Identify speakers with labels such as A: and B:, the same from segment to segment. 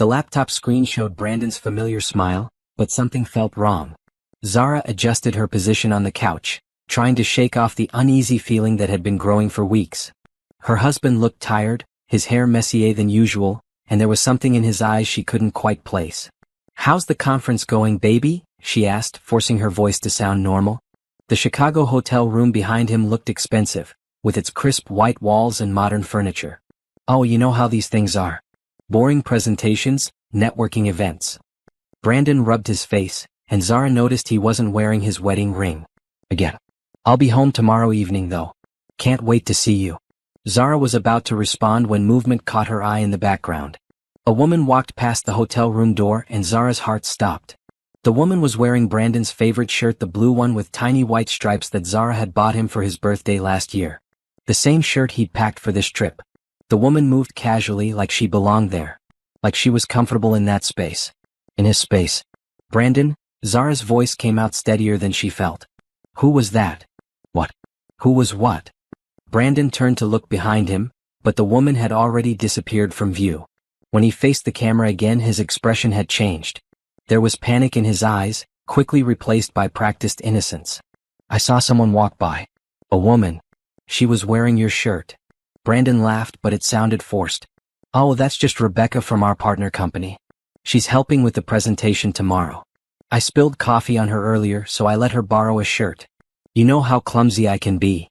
A: The laptop screen showed Brandon's familiar smile, but something felt wrong. Zara adjusted her position on the couch, trying to shake off the uneasy feeling that had been growing for weeks. Her husband looked tired, his hair messier than usual, and there was something in his eyes she couldn't quite place. "How's the conference going, baby?" she asked, forcing her voice to sound normal. The Chicago hotel room behind him looked expensive, with its crisp white walls and modern furniture. "Oh, you know how these things are. Boring presentations, networking events." Brandon rubbed his face, and Zara noticed he wasn't wearing his wedding ring. "Again. I'll be home tomorrow evening though. Can't wait to see you." Zara was about to respond when movement caught her eye in the background. A woman walked past the hotel room door and Zara's heart stopped. The woman was wearing Brandon's favorite shirt, the blue one with tiny white stripes that Zara had bought him for his birthday last year. The same shirt he'd packed for this trip. The woman moved casually, like she belonged there. Like she was comfortable in that space. In his space. "Brandon?" Zara's voice came out steadier than she felt. "Who was that?" "What? Who was what?" Brandon turned to look behind him, but the woman had already disappeared from view. When he faced the camera again, his expression had changed. There was panic in his eyes, quickly replaced by practiced innocence. "I saw someone walk by. A woman. She was wearing your shirt." Brandon laughed, but it sounded forced. "Oh, that's just Rebecca from our partner company. She's helping with the presentation tomorrow. I spilled coffee on her earlier, so I let her borrow a shirt. You know how clumsy I can be."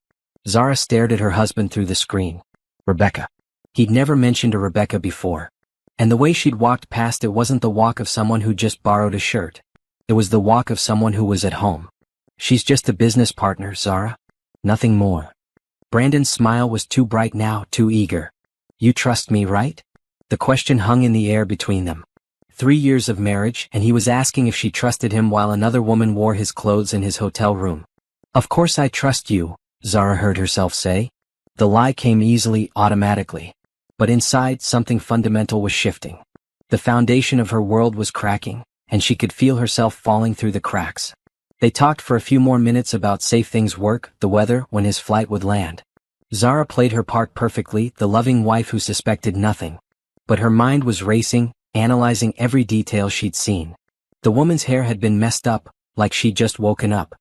A: Zara stared at her husband through the screen. Rebecca. He'd never mentioned a Rebecca before. And the way she'd walked past, it wasn't the walk of someone who just borrowed a shirt. It was the walk of someone who was at home. "She's just a business partner, Zara. Nothing more." Brandon's smile was too bright now, too eager. "You trust me, right?" The question hung in the air between them. 3 years of marriage, and he was asking if she trusted him while another woman wore his clothes in his hotel room. "Of course I trust you," Zara heard herself say. The lie came easily, automatically. But inside, something fundamental was shifting. The foundation of her world was cracking, and she could feel herself falling through the cracks. They talked for a few more minutes about safe things, work, the weather, when his flight would land. Zara played her part perfectly, the loving wife who suspected nothing. But her mind was racing, analyzing every detail she'd seen. The woman's hair had been messed up, like she'd just woken up.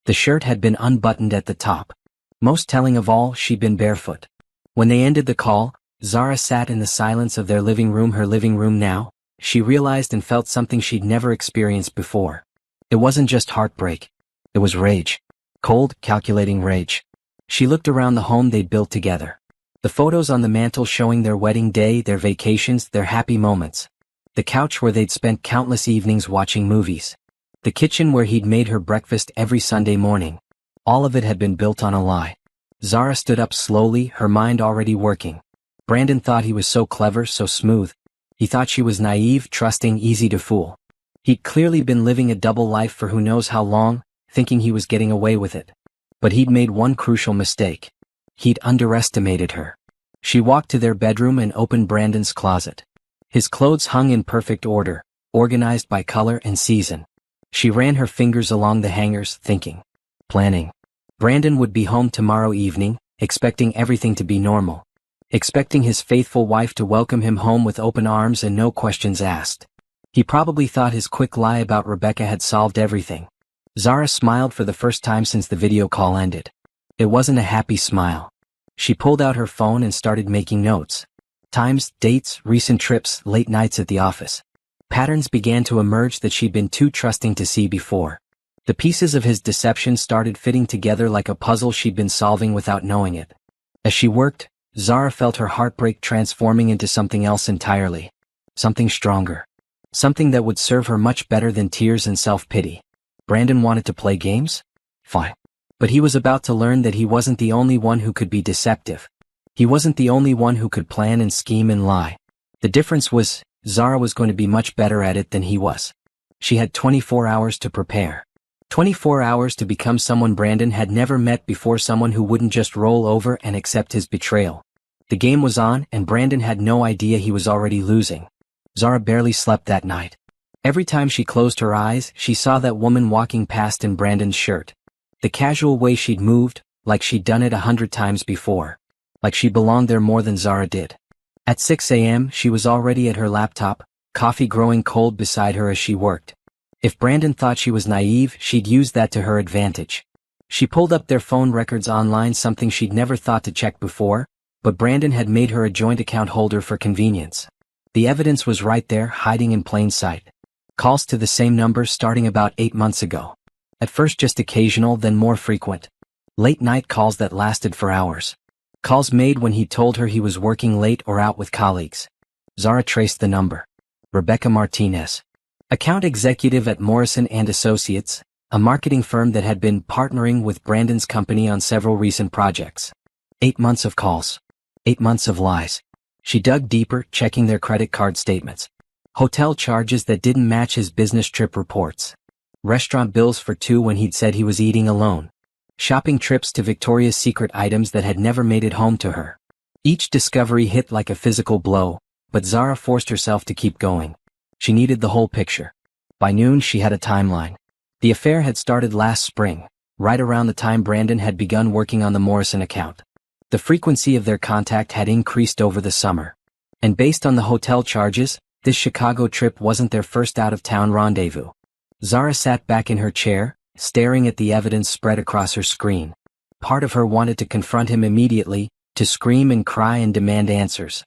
A: The shirt had been unbuttoned at the top. Most telling of all, she'd been barefoot. When they ended the call, Zara sat in the silence of their living room, her living room now. She realized and felt something she'd never experienced before. It wasn't just heartbreak. It was rage. Cold, calculating rage. She looked around the home they'd built together. The photos on the mantel showing their wedding day, their vacations, their happy moments. The couch where they'd spent countless evenings watching movies. The kitchen where he'd made her breakfast every Sunday morning. All of it had been built on a lie. Zara stood up slowly, her mind already working. Brandon thought he was so clever, so smooth. He thought she was naive, trusting, easy to fool. He'd clearly been living a double life for who knows how long, thinking he was getting away with it. But he'd made one crucial mistake. He'd underestimated her. She walked to their bedroom and opened Brandon's closet. His clothes hung in perfect order, organized by color and season. She ran her fingers along the hangers, thinking. Planning. Brandon would be home tomorrow evening, expecting everything to be normal. Expecting his faithful wife to welcome him home with open arms and no questions asked. He probably thought his quick lie about Rebecca had solved everything. Zara smiled for the first time since the video call ended. It wasn't a happy smile. She pulled out her phone and started making notes. Times, dates, recent trips, late nights at the office. Patterns began to emerge that she'd been too trusting to see before. The pieces of his deception started fitting together like a puzzle she'd been solving without knowing it. As she worked, Zara felt her heartbreak transforming into something else entirely. Something stronger. Something that would serve her much better than tears and self-pity. Brandon wanted to play games? Fine. But he was about to learn that he wasn't the only one who could be deceptive. He wasn't the only one who could plan and scheme and lie. The difference was, Zara was going to be much better at it than he was. She had 24 hours to prepare. 24 hours to become someone Brandon had never met before, someone who wouldn't just roll over and accept his betrayal. The game was on, and Brandon had no idea he was already losing. Zara barely slept that night. Every time she closed her eyes, she saw that woman walking past in Brandon's shirt. The casual way she'd moved, like she'd done it 100 times before. Like she belonged there more than Zara did. At 6 a.m., she was already at her laptop, coffee growing cold beside her as she worked. If Brandon thought she was naive, she'd use that to her advantage. She pulled up their phone records online, something she'd never thought to check before, but Brandon had made her a joint account holder for convenience. The evidence was right there, hiding in plain sight. Calls to the same number starting about 8 months ago. At first just occasional, then more frequent. Late-night calls that lasted for hours. Calls made when he told her he was working late or out with colleagues. Zara traced the number. Rebecca Martinez. Account executive at Morrison & Associates, a marketing firm that had been partnering with Brandon's company on several recent projects. 8 months of calls. 8 months of lies. She dug deeper, checking their credit card statements. Hotel charges that didn't match his business trip reports. Restaurant bills for two when he'd said he was eating alone. Shopping trips to Victoria's Secret items that had never made it home to her. Each discovery hit like a physical blow, but Zara forced herself to keep going. She needed the whole picture. By noon she had a timeline. The affair had started last spring, right around the time Brandon had begun working on the Morrison account. The frequency of their contact had increased over the summer. And based on the hotel charges, this Chicago trip wasn't their first out-of-town rendezvous. Zara sat back in her chair, staring at the evidence spread across her screen. Part of her wanted to confront him immediately, to scream and cry and demand answers.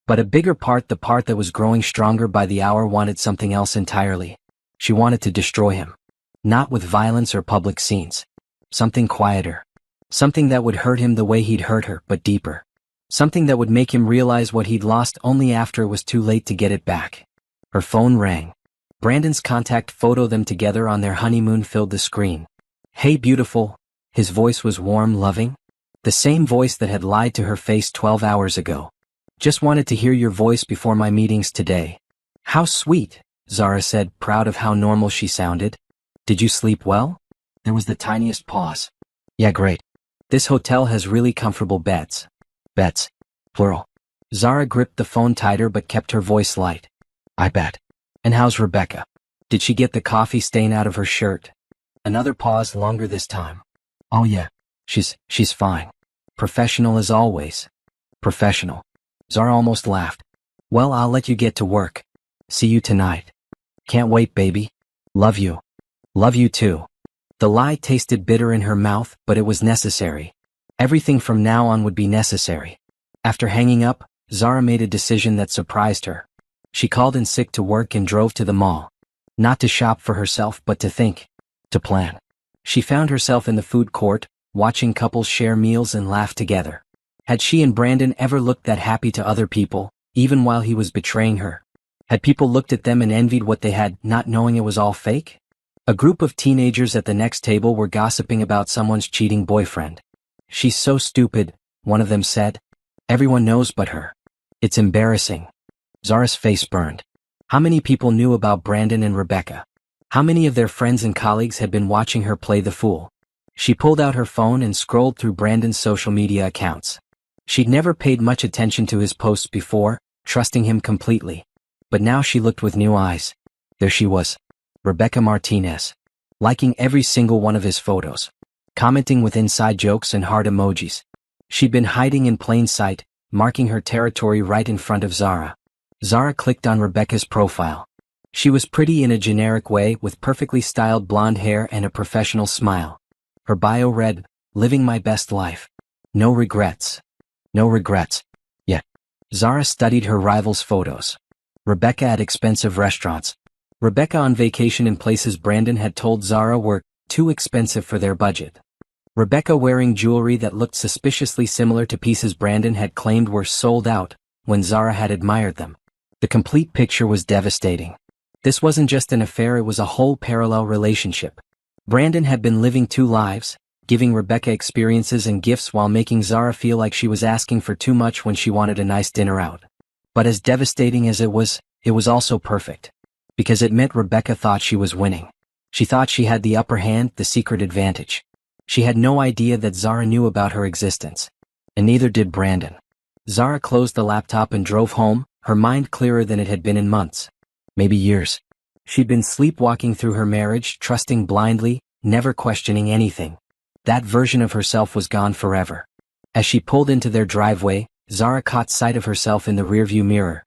A: But a bigger part, the part that was growing stronger by the hour, wanted something else entirely. She wanted to destroy him. Not with violence or public scenes. Something quieter. Something that would hurt him the way he'd hurt her, but deeper. Something that would make him realize what he'd lost only after it was too late to get it back. Her phone rang. Brandon's contact photo, them together on their honeymoon, filled the screen. "Hey beautiful." His voice was warm, loving. The same voice that had lied to her face 12 hours ago. "Just wanted to hear your voice before my meetings today." "How sweet," Zara said, proud of how normal she sounded. "Did you sleep well?" There was the tiniest pause. "Yeah, great. This hotel has really comfortable beds." Beds. Plural. Zara gripped the phone tighter but kept her voice light. "I bet. And how's Rebecca? Did she get the coffee stain out of her shirt?" Another pause, longer this time. "Oh yeah. She's fine. Professional as always." Professional. Zara almost laughed. "Well, I'll let you get to work. See you tonight." "Can't wait, baby. Love you." "Love you too." The lie tasted bitter in her mouth, but it was necessary. Everything from now on would be necessary. After hanging up, Zara made a decision that surprised her. She called in sick to work and drove to the mall. Not to shop for herself, but to think. To plan. She found herself in the food court, watching couples share meals and laugh together. Had she and Brandon ever looked that happy to other people, even while he was betraying her? Had people looked at them and envied what they had, not knowing it was all fake? A group of teenagers at the next table were gossiping about someone's cheating boyfriend. "She's so stupid," one of them said. "Everyone knows but her. It's embarrassing." Zara's face burned. How many people knew about Brandon and Rebecca? How many of their friends and colleagues had been watching her play the fool? She pulled out her phone and scrolled through Brandon's social media accounts. She'd never paid much attention to his posts before, trusting him completely. But now she looked with new eyes. There she was. Rebecca Martinez. Liking every single one of his photos. Commenting with inside jokes and heart emojis. She'd been hiding in plain sight, marking her territory right in front of Zara. Zara clicked on Rebecca's profile. She was pretty in a generic way, with perfectly styled blonde hair and a professional smile. Her bio read, "Living my best life. No regrets." No regrets. Yet. Zara studied her rivals' photos. Rebecca at expensive restaurants. Rebecca on vacation in places Brandon had told Zara were too expensive for their budget. Rebecca wearing jewelry that looked suspiciously similar to pieces Brandon had claimed were sold out when Zara had admired them. The complete picture was devastating. This wasn't just an affair, it was a whole parallel relationship. Brandon had been living two lives, giving Rebecca experiences and gifts while making Zara feel like she was asking for too much when she wanted a nice dinner out. But as devastating as it was also perfect. Because it meant Rebecca thought she was winning. She thought she had the upper hand, the secret advantage. She had no idea that Zara knew about her existence. And neither did Brandon. Zara closed the laptop and drove home, her mind clearer than it had been in months. Maybe years. She'd been sleepwalking through her marriage, trusting blindly, never questioning anything. That version of herself was gone forever. As she pulled into their driveway, Zara caught sight of herself in the rearview mirror.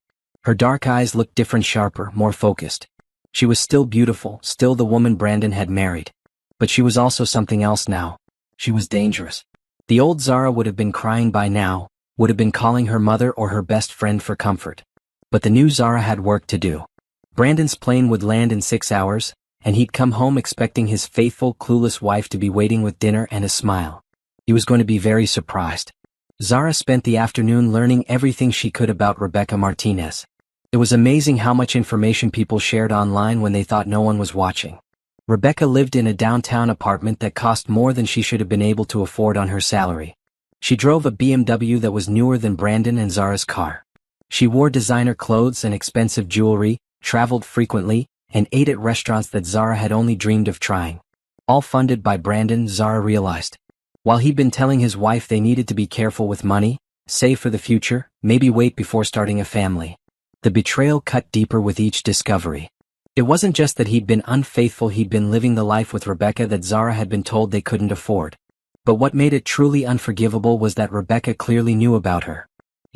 A: Her dark eyes looked different, sharper, more focused. She was still beautiful, still the woman Brandon had married. But she was also something else now. She was dangerous. The old Zara would have been crying by now, would have been calling her mother or her best friend for comfort. But the new Zara had work to do. Brandon's plane would land in 6 hours, and he'd come home expecting his faithful, clueless wife to be waiting with dinner and a smile. He was going to be very surprised. Zara spent the afternoon learning everything she could about Rebecca Martinez. It was amazing how much information people shared online when they thought no one was watching. Rebecca lived in a downtown apartment that cost more than she should have been able to afford on her salary. She drove a BMW that was newer than Brandon and Zara's car. She wore designer clothes and expensive jewelry, traveled frequently, and ate at restaurants that Zara had only dreamed of trying. All funded by Brandon, Zara realized. While he'd been telling his wife they needed to be careful with money, save for the future, maybe wait before starting a family, the betrayal cut deeper with each discovery. It wasn't just that he'd been unfaithful, he'd been living the life with Rebecca that Zara had been told they couldn't afford. But what made it truly unforgivable was that Rebecca clearly knew about her.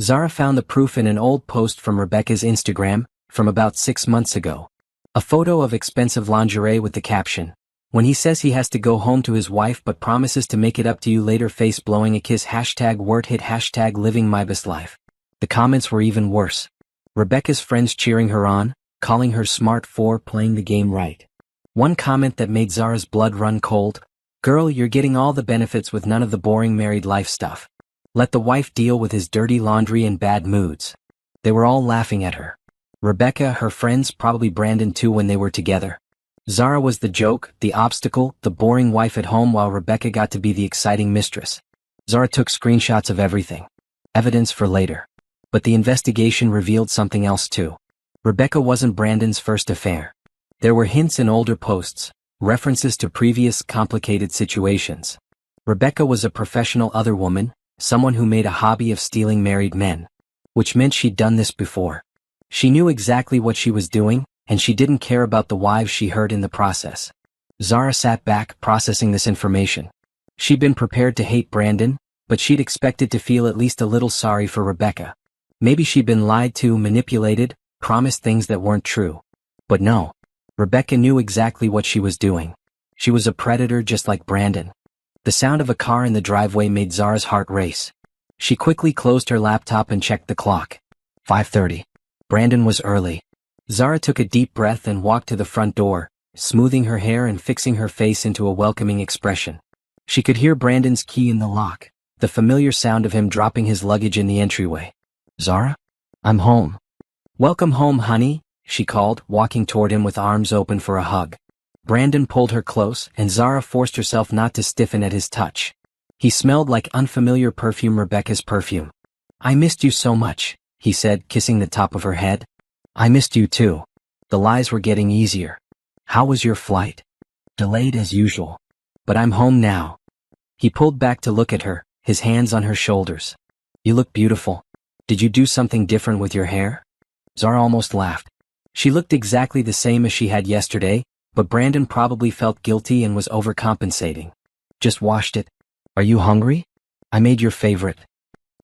A: Zara found the proof in an old post from Rebecca's Instagram, from about 6 months ago. A photo of expensive lingerie with the caption, "When he says he has to go home to his wife but promises to make it up to you later, face blowing a kiss, #word hit, #living my best life." The comments were even worse. Rebecca's friends cheering her on, calling her smart for playing the game right. One comment that made Zara's blood run cold, "Girl, you're getting all the benefits with none of the boring married life stuff. Let the wife deal with his dirty laundry and bad moods." They were all laughing at her. Rebecca, her friends, probably Brandon too when they were together. Zara was the joke, the obstacle, the boring wife at home, while Rebecca got to be the exciting mistress. Zara took screenshots of everything. Evidence for later. But the investigation revealed something else too. Rebecca wasn't Brandon's first affair. There were hints in older posts, references to previous complicated situations. Rebecca was a professional other woman, someone who made a hobby of stealing married men. Which meant she'd done this before. She knew exactly what she was doing, and she didn't care about the wives she hurt in the process. Zara sat back, processing this information. She'd been prepared to hate Brandon, but she'd expected to feel at least a little sorry for Rebecca. Maybe she'd been lied to, manipulated, promised things that weren't true. But no. Rebecca knew exactly what she was doing. She was a predator just like Brandon. The sound of a car in the driveway made Zara's heart race. She quickly closed her laptop and checked the clock. 5:30. Brandon was early. Zara took a deep breath and walked to the front door, smoothing her hair and fixing her face into a welcoming expression. She could hear Brandon's key in the lock, the familiar sound of him dropping his luggage in the entryway. "Zara? I'm home." "Welcome home, honey," she called, walking toward him with arms open for a hug. Brandon pulled her close, and Zara forced herself not to stiffen at his touch. He smelled like unfamiliar perfume, Rebecca's perfume. "I missed you so much," he said, kissing the top of her head. "I missed you too." The lies were getting easier. "How was your flight?" "Delayed as usual. But I'm home now." He pulled back to look at her, his hands on her shoulders. "You look beautiful. Did you do something different with your hair?" Zara almost laughed. She looked exactly the same as she had yesterday, but Brandon probably felt guilty and was overcompensating. "Just washed it. Are you hungry? I made your favorite."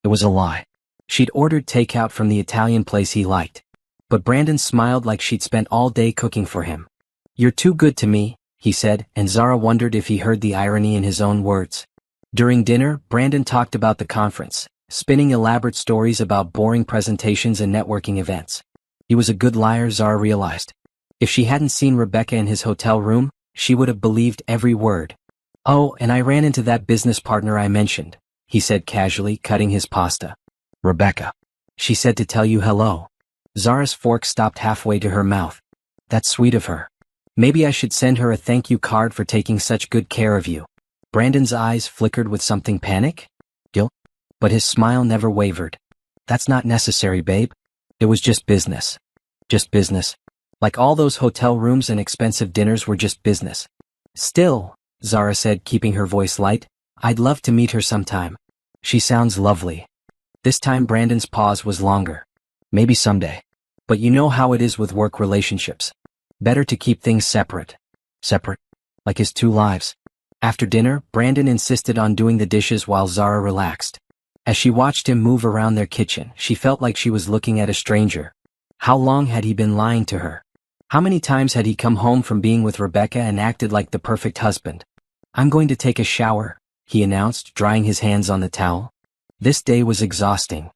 A: It was a lie. She'd ordered takeout from the Italian place he liked. But Brandon smiled like she'd spent all day cooking for him. "You're too good to me," he said, and Zara wondered if he heard the irony in his own words. During dinner, Brandon talked about the conference, spinning elaborate stories about boring presentations and networking events. He was a good liar, Zara realized. If she hadn't seen Rebecca in his hotel room, she would have believed every word. "Oh, and I ran into that business partner I mentioned," he said casually, cutting his pasta. "Rebecca. She said to tell you hello." Zara's fork stopped halfway to her mouth. "That's sweet of her. Maybe I should send her a thank you card for taking such good care of you." Brandon's eyes flickered with something, panic? Guilt? But his smile never wavered. "That's not necessary, babe. It was just business." Just business. Like all those hotel rooms and expensive dinners were just business. "Still," Zara said, keeping her voice light, "I'd love to meet her sometime. She sounds lovely." This time Brandon's pause was longer. "Maybe someday. But you know how it is with work relationships. Better to keep things separate." Separate? Like his two lives. After dinner, Brandon insisted on doing the dishes while Zara relaxed. As she watched him move around their kitchen, she felt like she was looking at a stranger. How long had he been lying to her? How many times had he come home from being with Rebecca and acted like the perfect husband? "I'm going to take a shower," he announced, drying his hands on the towel. This day was exhausting.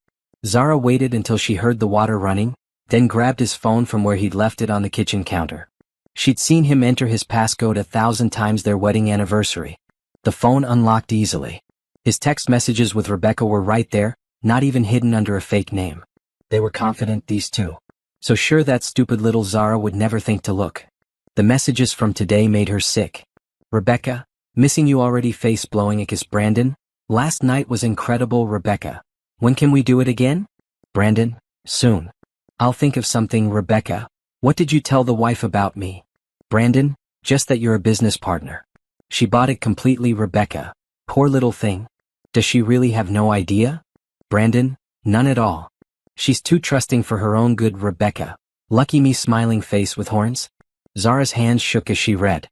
A: Zara waited until she heard the water running, then grabbed his phone from where he'd left it on the kitchen counter. She'd seen him enter his passcode 1,000 times their wedding anniversary. The phone unlocked easily. His text messages with Rebecca were right there, not even hidden under a fake name. They were confident, these two. So sure that stupid little Zara would never think to look. The messages from today made her sick. "Rebecca, missing you already, face blowing a kiss. Brandon, last night was incredible. Rebecca, when can we do it again? Brandon, soon. I'll think of something. Rebecca, what did you tell the wife about me? Brandon, just that you're a business partner. She bought it completely. Rebecca, poor little thing. Does she really have no idea? Brandon, none at all. She's too trusting for her own good. Rebecca, lucky me. Smiling face with horns." Zara's hands shook as she read.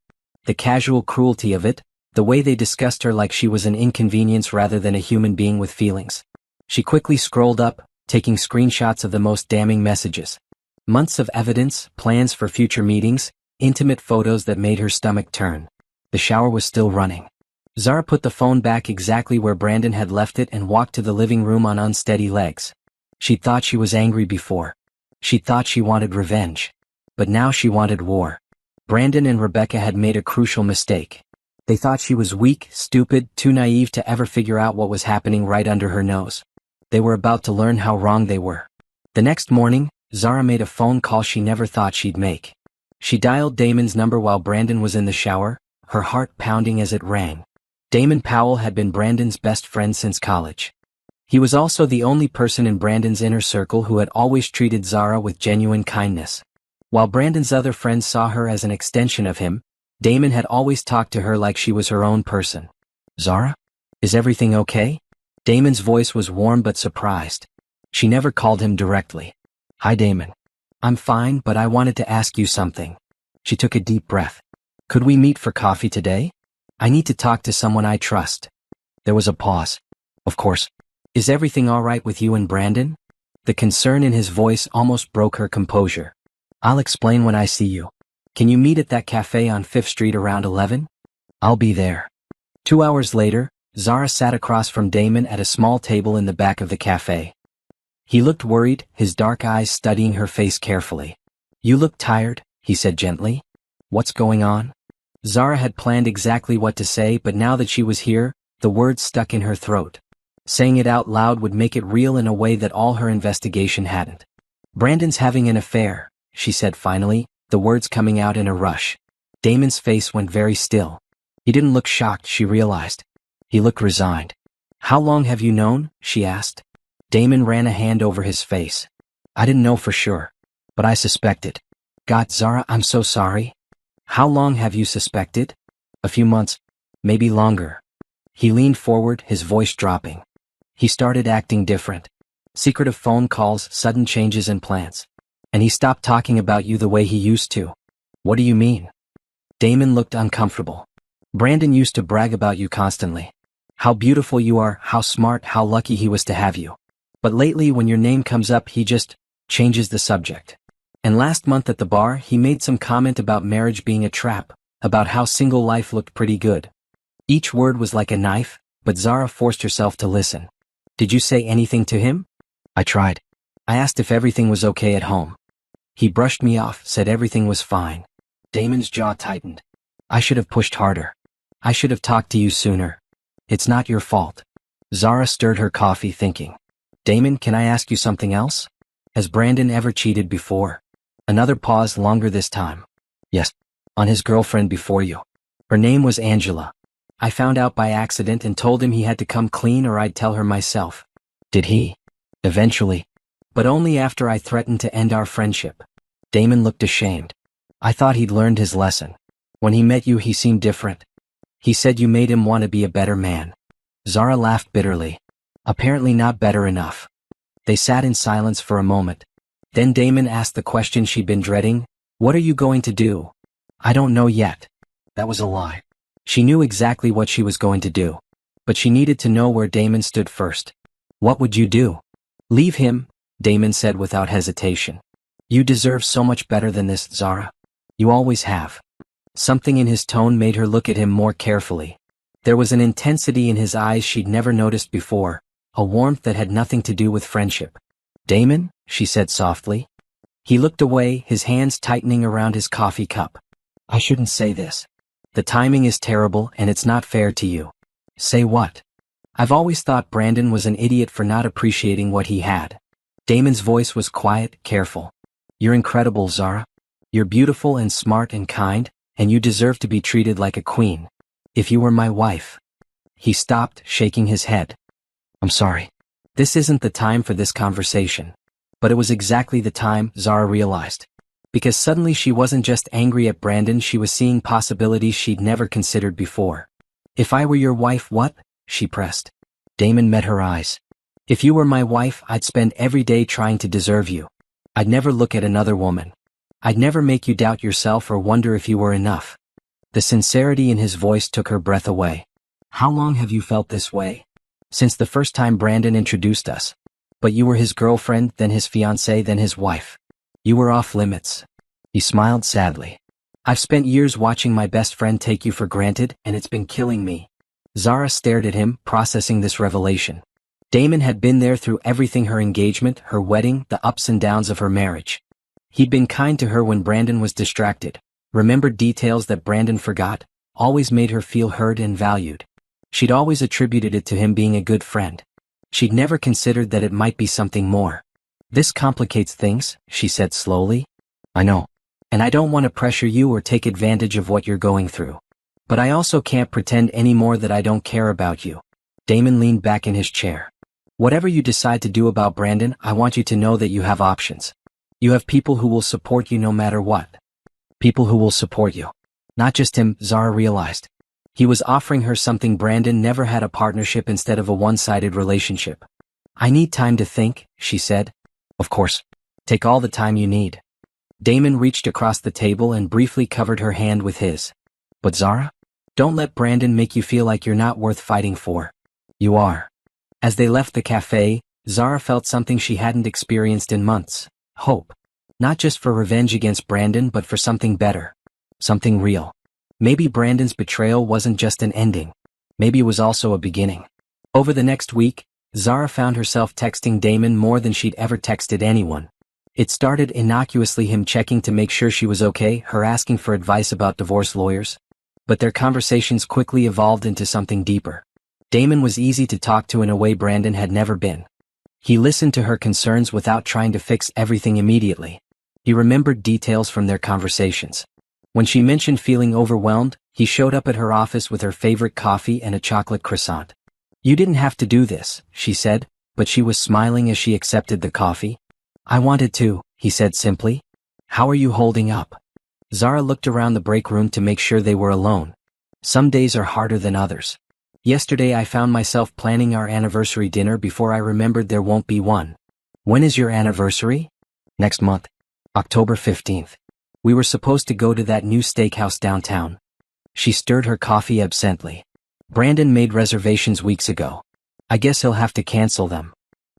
A: The casual cruelty of it, the way they discussed her like she was an inconvenience rather than a human being with feelings. She quickly scrolled up, taking screenshots of the most damning messages. Months of evidence, plans for future meetings, intimate photos that made her stomach turn. The shower was still running. Zara put the phone back exactly where Brandon had left it and walked to the living room on unsteady legs. She thought she was angry before. She thought she wanted revenge. But now she wanted war. Brandon and Rebecca had made a crucial mistake. They thought she was weak, stupid, too naive to ever figure out what was happening right under her nose. They were about to learn how wrong they were. The next morning, Zara made a phone call she never thought she'd make. She dialed Damon's number while Brandon was in the shower, her heart pounding as it rang. Damon Powell had been Brandon's best friend since college. He was also the only person in Brandon's inner circle who had always treated Zara with genuine kindness. While Brandon's other friends saw her as an extension of him, Damon had always talked to her like she was her own person. "Zara? Is everything okay?" Damon's voice was warm but surprised. She never called him directly. "Hi, Damon. I'm fine, but I wanted to ask you something." She took a deep breath. "Could we meet for coffee today? I need to talk to someone I trust." There was a pause. "Of course. Is everything all right with you and Brandon?" The concern in his voice almost broke her composure. "I'll explain when I see you. Can you meet at that cafe on 5th Street around 11? I'll be there." 2 hours later, Zara sat across from Damon at a small table in the back of the cafe. He looked worried, his dark eyes studying her face carefully. "You look tired," he said gently. "What's going on?" Zara had planned exactly what to say, but now that she was here, the words stuck in her throat. Saying it out loud would make it real in a way that all her investigation hadn't. "Brandon's having an affair," she said finally, the words coming out in a rush. Damon's face went very still. He didn't look shocked, she realized. He looked resigned. "How long have you known?" she asked. Damon ran a hand over his face. "I didn't know for sure, but I suspected." "God, Zara, I'm so sorry." "How long have you suspected?" "A few months, maybe longer." He leaned forward, his voice dropping. He started acting different. Secretive phone calls, sudden changes in plans. "And he stopped talking about you the way he used to." "What do you mean?" Damon looked uncomfortable. "Brandon used to brag about you constantly. How beautiful you are, how smart, how lucky he was to have you. But lately when your name comes up he just changes the subject. And last month at the bar he made some comment about marriage being a trap, about how single life looked pretty good." Each word was like a knife, but Zara forced herself to listen. "Did you say anything to him?" "I tried. I asked if everything was okay at home. He brushed me off, said everything was fine." Damon's jaw tightened. "I should have pushed harder. I should have talked to you sooner. It's not your fault." Zara stirred her coffee, thinking. "Damon, can I ask you something else? Has Brandon ever cheated before?" Another pause, longer this time. "Yes. On his girlfriend before you. Her name was Angela. I found out by accident and told him he had to come clean or I'd tell her myself." "Did he?" "Eventually. But only after I threatened to end our friendship." Damon looked ashamed. "I thought he'd learned his lesson. When he met you he seemed different. He said you made him want to be a better man." Zara laughed bitterly. "Apparently not better enough." They sat in silence for a moment. Then Damon asked the question she'd been dreading. "What are you going to do?" "I don't know yet." That was a lie. She knew exactly what she was going to do. But she needed to know where Damon stood first. "What would you do?" "Leave him," Damon said without hesitation. You deserve so much better than this, Zara. You always have. Something in his tone made her look at him more carefully. There was an intensity in his eyes she'd never noticed before, a warmth that had nothing to do with friendship. Damon, she said softly. He looked away, his hands tightening around his coffee cup. I shouldn't say this. The timing is terrible and it's not fair to you. Say what? I've always thought Brandon was an idiot for not appreciating what he had. Damon's voice was quiet, careful. You're incredible, Zara. You're beautiful and smart and kind, and you deserve to be treated like a queen. If you were my wife. He stopped, shaking his head. I'm sorry. This isn't the time for this conversation. But it was exactly the time, Zara realized. Because suddenly she wasn't just angry at Brandon, she was seeing possibilities she'd never considered before. If I were your wife, what? She pressed. Damon met her eyes. If you were my wife, I'd spend every day trying to deserve you. I'd never look at another woman. I'd never make you doubt yourself or wonder if you were enough. The sincerity in his voice took her breath away. How long have you felt this way? Since the first time Brandon introduced us. But you were his girlfriend, then his fiancée, then his wife. You were off limits. He smiled sadly. I've spent years watching my best friend take you for granted, and it's been killing me. Zara stared at him, processing this revelation. Damon had been there through everything: her engagement, her wedding, the ups and downs of her marriage. He'd been kind to her when Brandon was distracted, remembered details that Brandon forgot, always made her feel heard and valued. She'd always attributed it to him being a good friend. She'd never considered that it might be something more. This complicates things, she said slowly. I know. And I don't want to pressure you or take advantage of what you're going through. But I also can't pretend anymore that I don't care about you. Damon leaned back in his chair. Whatever you decide to do about Brandon, I want you to know that you have options. You have people who will support you no matter what. People who will support you. Not just him, Zara realized. He was offering her something Brandon never had: a partnership instead of a one-sided relationship. I need time to think, she said. Of course. Take all the time you need. Damon reached across the table and briefly covered her hand with his. But Zara? Don't let Brandon make you feel like you're not worth fighting for. You are. As they left the cafe, Zara felt something she hadn't experienced in months. Hope. Not just for revenge against Brandon, but for something better. Something real. Maybe Brandon's betrayal wasn't just an ending. Maybe it was also a beginning. Over the next week, Zara found herself texting Damon more than she'd ever texted anyone. It started innocuously, him checking to make sure she was okay, her asking for advice about divorce lawyers. But their conversations quickly evolved into something deeper. Damon was easy to talk to in a way Brandon had never been. He listened to her concerns without trying to fix everything immediately. He remembered details from their conversations. When she mentioned feeling overwhelmed, he showed up at her office with her favorite coffee and a chocolate croissant. You didn't have to do this, she said, but she was smiling as she accepted the coffee. I wanted to, he said simply. How are you holding up? Zara looked around the break room to make sure they were alone. Some days are harder than others. Yesterday I found myself planning our anniversary dinner before I remembered there won't be one. When is your anniversary? Next month. October 15th. We were supposed to go to that new steakhouse downtown. She stirred her coffee absently. Brandon made reservations weeks ago. I guess he'll have to cancel them.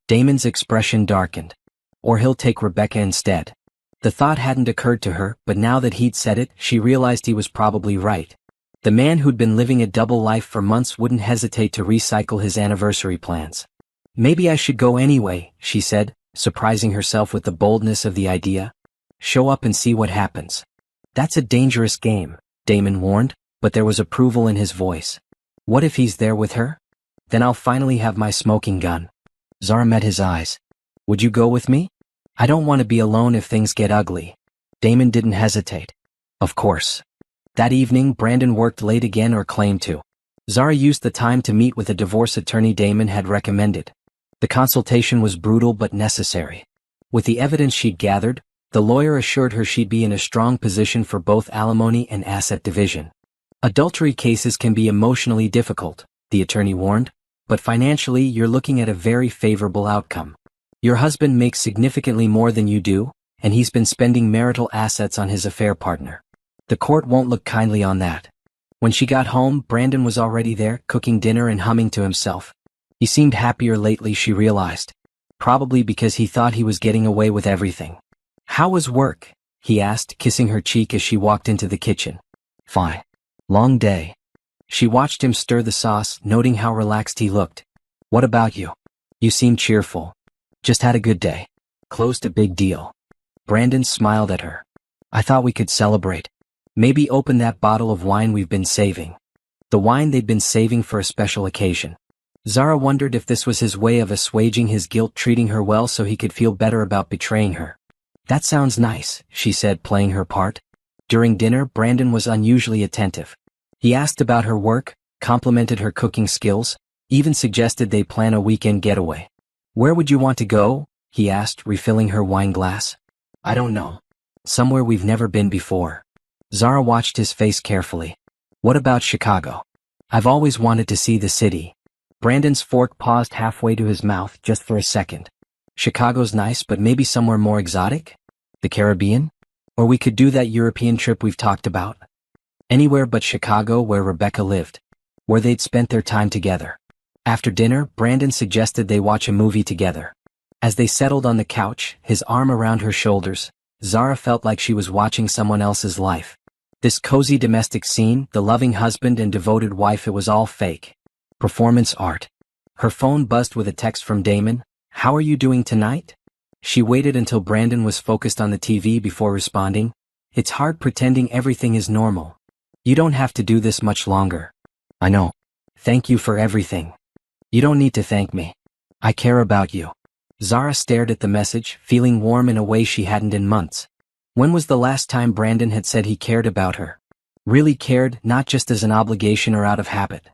A: Damon's expression darkened. Or he'll take Rebecca instead. The thought hadn't occurred to her, but now that he'd said it, she realized he was probably right. The man who'd been living a double life for months wouldn't hesitate to recycle his anniversary plans. Maybe I should go anyway, she said, surprising herself with the boldness of the idea. Show up and see what happens. That's a dangerous game, Damon warned, but there was approval in his voice. What if he's there with her? Then I'll finally have my smoking gun. Zara met his eyes. Would you go with me? I don't want to be alone if things get ugly. Damon didn't hesitate. Of course. That evening, Brandon worked late again, or claimed to. Zara used the time to meet with a divorce attorney Damon had recommended. The consultation was brutal but necessary. With the evidence she'd gathered, the lawyer assured her she'd be in a strong position for both alimony and asset division. Adultery cases can be emotionally difficult, the attorney warned, but financially you're looking at a very favorable outcome. Your husband makes significantly more than you do, and he's been spending marital assets on his affair partner. The court won't look kindly on that. When she got home, Brandon was already there, cooking dinner and humming to himself. He seemed happier lately, she realized. Probably because he thought he was getting away with everything. "How was work?" he asked, kissing her cheek as she walked into the kitchen. "Fine. Long day." She watched him stir the sauce, noting how relaxed he looked. "What about you? You seem cheerful." "Just had a good day. Closed a big deal." Brandon smiled at her. "I thought we could celebrate. Maybe open that bottle of wine we've been saving." The wine they'd been saving for a special occasion. Zara wondered if this was his way of assuaging his guilt, treating her well so he could feel better about betraying her. "That sounds nice," she said, playing her part. During dinner, Brandon was unusually attentive. He asked about her work, complimented her cooking skills, even suggested they plan a weekend getaway. "Where would you want to go?" he asked, refilling her wine glass. "I don't know. Somewhere we've never been before." Zara watched his face carefully. "What about Chicago? I've always wanted to see the city." Brandon's fork paused halfway to his mouth just for a second. "Chicago's nice, but maybe somewhere more exotic? The Caribbean? Or we could do that European trip we've talked about. Anywhere but Chicago, where Rebecca lived. Where they'd spent their time together." After dinner, Brandon suggested they watch a movie together. As they settled on the couch, his arm around her shoulders, Zara felt like she was watching someone else's life. This cozy domestic scene, the loving husband and devoted wife, it was all fake. Performance art. Her phone buzzed with a text from Damon. "How are you doing tonight?" She waited until Brandon was focused on the TV before responding. "It's hard pretending everything is normal. You don't have to do this much longer." "I know. Thank you for everything." "You don't need to thank me. I care about you." Zara stared at the message, feeling warm in a way she hadn't in months. When was the last time Brandon had said he cared about her? Really cared, not just as an obligation or out of habit.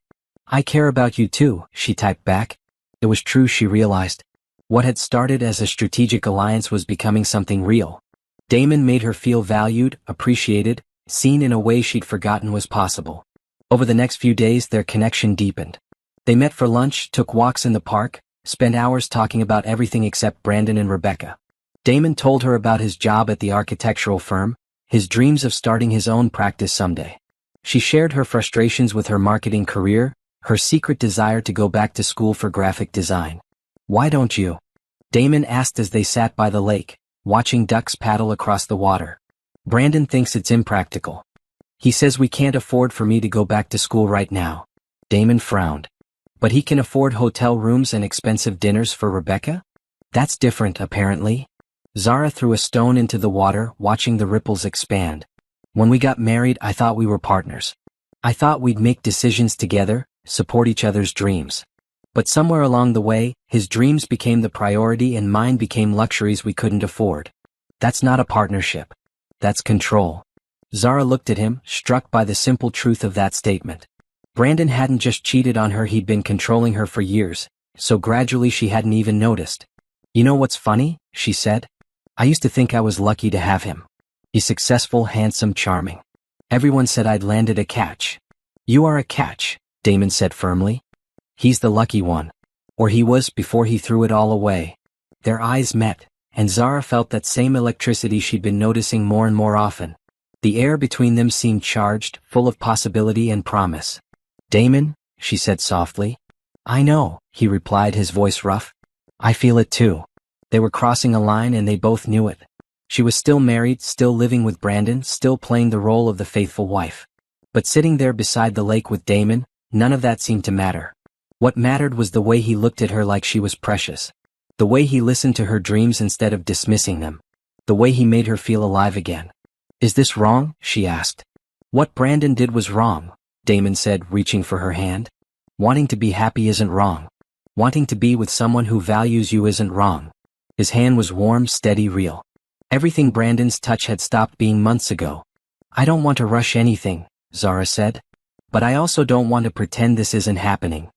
A: "I care about you too," she typed back. It was true, she realized. What had started as a strategic alliance was becoming something real. Damon made her feel valued, appreciated, seen in a way she'd forgotten was possible. Over the next few days, their connection deepened. They met for lunch, took walks in the park, spent hours talking about everything except Brandon and Rebecca. Damon told her about his job at the architectural firm, his dreams of starting his own practice someday. She shared her frustrations with her marketing career, her secret desire to go back to school for graphic design. "Why don't you?" Damon asked as they sat by the lake, watching ducks paddle across the water. "Brandon thinks it's impractical. He says we can't afford for me to go back to school right now." Damon frowned. "But he can afford hotel rooms and expensive dinners for Rebecca? That's different, apparently." Zara threw a stone into the water, watching the ripples expand. "When we got married, I thought we were partners. I thought we'd make decisions together, support each other's dreams. But somewhere along the way, his dreams became the priority and mine became luxuries we couldn't afford. That's not a partnership. That's control." Zara looked at him, struck by the simple truth of that statement. Brandon hadn't just cheated on her, he'd been controlling her for years, so gradually she hadn't even noticed. "You know what's funny?" she said. "I used to think I was lucky to have him. He's successful, handsome, charming. Everyone said I'd landed a catch." "You are a catch," Damon said firmly. "He's the lucky one. Or he was before he threw it all away." Their eyes met, and Zara felt that same electricity she'd been noticing more and more often. The air between them seemed charged, full of possibility and promise. "Damon," she said softly. "I know," he replied, his voice rough. "I feel it too." They were crossing a line and they both knew it. She was still married, still living with Brandon, still playing the role of the faithful wife. But sitting there beside the lake with Damon, none of that seemed to matter. What mattered was the way he looked at her like she was precious. The way he listened to her dreams instead of dismissing them. The way he made her feel alive again. "Is this wrong?" she asked. "What Brandon did was wrong," Damon said, reaching for her hand. "Wanting to be happy isn't wrong. Wanting to be with someone who values you isn't wrong." His hand was warm, steady, real. Everything Brandon's touch had stopped being months ago. "I don't want to rush anything," Zara said. "But I also don't want to pretend this isn't happening."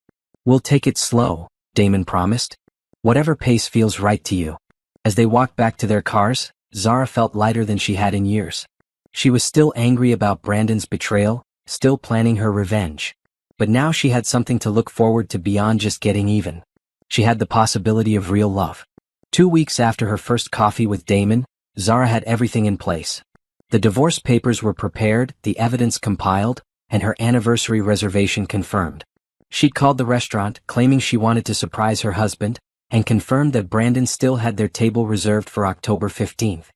A: "We'll take it slow," Damon promised. "Whatever pace feels right to you." As they walked back to their cars, Zara felt lighter than she had in years. She was still angry about Brandon's betrayal, still planning her revenge. But now she had something to look forward to beyond just getting even. She had the possibility of real love. 2 weeks after her first coffee with Damon, Zara had everything in place. The divorce papers were prepared, the evidence compiled, and her anniversary reservation confirmed. She'd called the restaurant, claiming she wanted to surprise her husband, and confirmed that Brandon still had their table reserved for October 15th.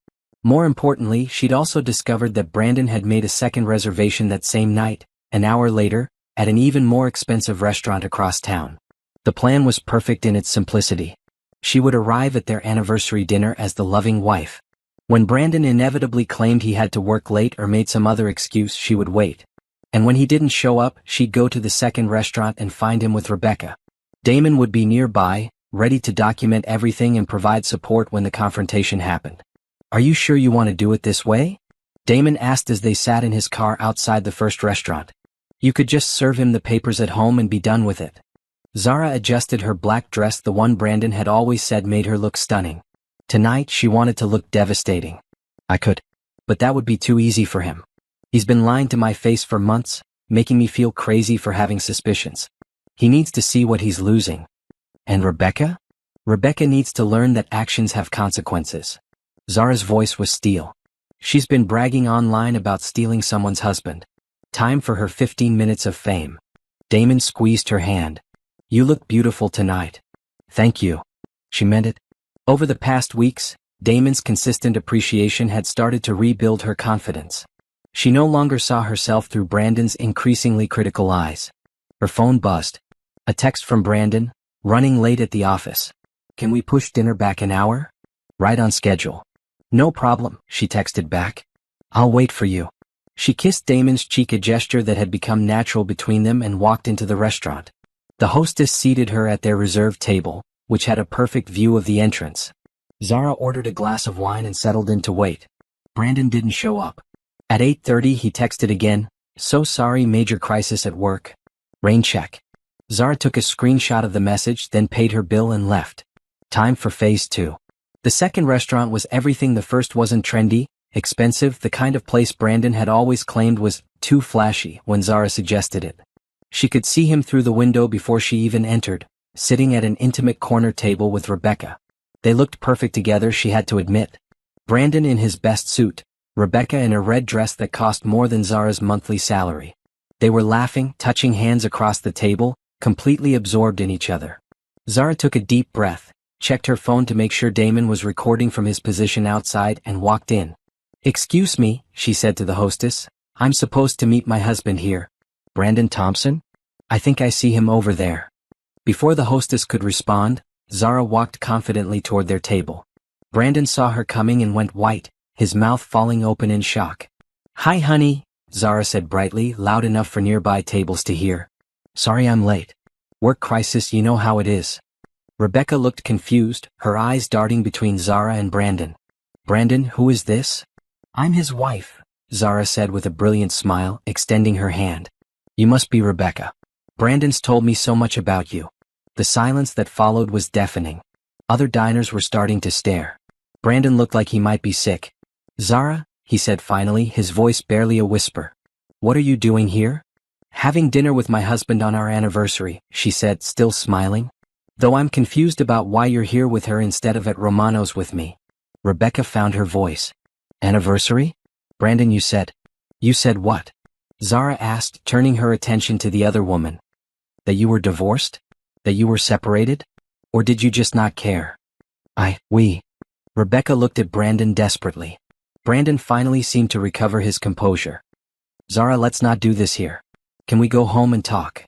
A: More importantly, she'd also discovered that Brandon had made a second reservation that same night, an hour later, at an even more expensive restaurant across town. The plan was perfect in its simplicity. She would arrive at their anniversary dinner as the loving wife. When Brandon inevitably claimed he had to work late or made some other excuse, she would wait. And when he didn't show up, she'd go to the second restaurant and find him with Rebecca. Damon would be nearby, ready to document everything and provide support when the confrontation happened. "Are you sure you want to do it this way?" Damon asked as they sat in his car outside the first restaurant. "You could just serve him the papers at home and be done with it." Zara adjusted her black dress, the one Brandon had always said made her look stunning. Tonight she wanted to look devastating. "I could. But that would be too easy for him. He's been lying to my face for months, making me feel crazy for having suspicions. He needs to see what he's losing." "And Rebecca?" "Rebecca needs to learn that actions have consequences." Zara's voice was steel. "She's been bragging online about stealing someone's husband. Time for her 15 minutes of fame." Damon squeezed her hand. "You look beautiful tonight." "Thank you." She meant it. Over the past weeks, Damon's consistent appreciation had started to rebuild her confidence. She no longer saw herself through Brandon's increasingly critical eyes. Her phone buzzed. A text from Brandon, running late at the office. "Can we push dinner back an hour?" "Right on schedule." "No problem," she texted back. "I'll wait for you." She kissed Damon's cheek, a gesture that had become natural between them, and walked into the restaurant. The hostess seated her at their reserved table, which had a perfect view of the entrance. Zara ordered a glass of wine and settled in to wait. Brandon didn't show up. At 8:30 he texted again, "So sorry, major crisis at work. Rain check." Zara took a screenshot of the message, then paid her bill and left. Time for phase 2. The second restaurant was everything the first wasn't: trendy, expensive, the kind of place Brandon had always claimed was too flashy when Zara suggested it. She could see him through the window before she even entered, sitting at an intimate corner table with Rebecca. They looked perfect together, she had to admit. Brandon in his best suit, Rebecca in a red dress that cost more than Zara's monthly salary. They were laughing, touching hands across the table, completely absorbed in each other. Zara took a deep breath, checked her phone to make sure Damon was recording from his position outside, and walked in. "Excuse me," she said to the hostess. "I'm supposed to meet my husband here." "Brandon Thompson? I think I see him over there." Before the hostess could respond, Zara walked confidently toward their table. Brandon saw her coming and went white, his mouth falling open in shock. "Hi, honey," Zara said brightly, loud enough for nearby tables to hear. "Sorry I'm late. Work crisis, you know how it is." Rebecca looked confused, her eyes darting between Zara and Brandon. "Brandon, who is this?" "I'm his wife," Zara said with a brilliant smile, extending her hand. "You must be Rebecca. Brandon's told me so much about you." The silence that followed was deafening. Other diners were starting to stare. Brandon looked like he might be sick. "Zara," he said finally, his voice barely a whisper. "What are you doing here?" "Having dinner with my husband on our anniversary," she said, still smiling. "Though I'm confused about why you're here with her instead of at Romano's with me." Rebecca found her voice. "Anniversary?" "Brandon, you said." "You said what?" Zara asked, turning her attention to the other woman. "That you were divorced? That you were separated? Or did you just not care?" We. Rebecca looked at Brandon desperately. Brandon finally seemed to recover his composure. "Zara, let's not do this here. Can we go home and talk?"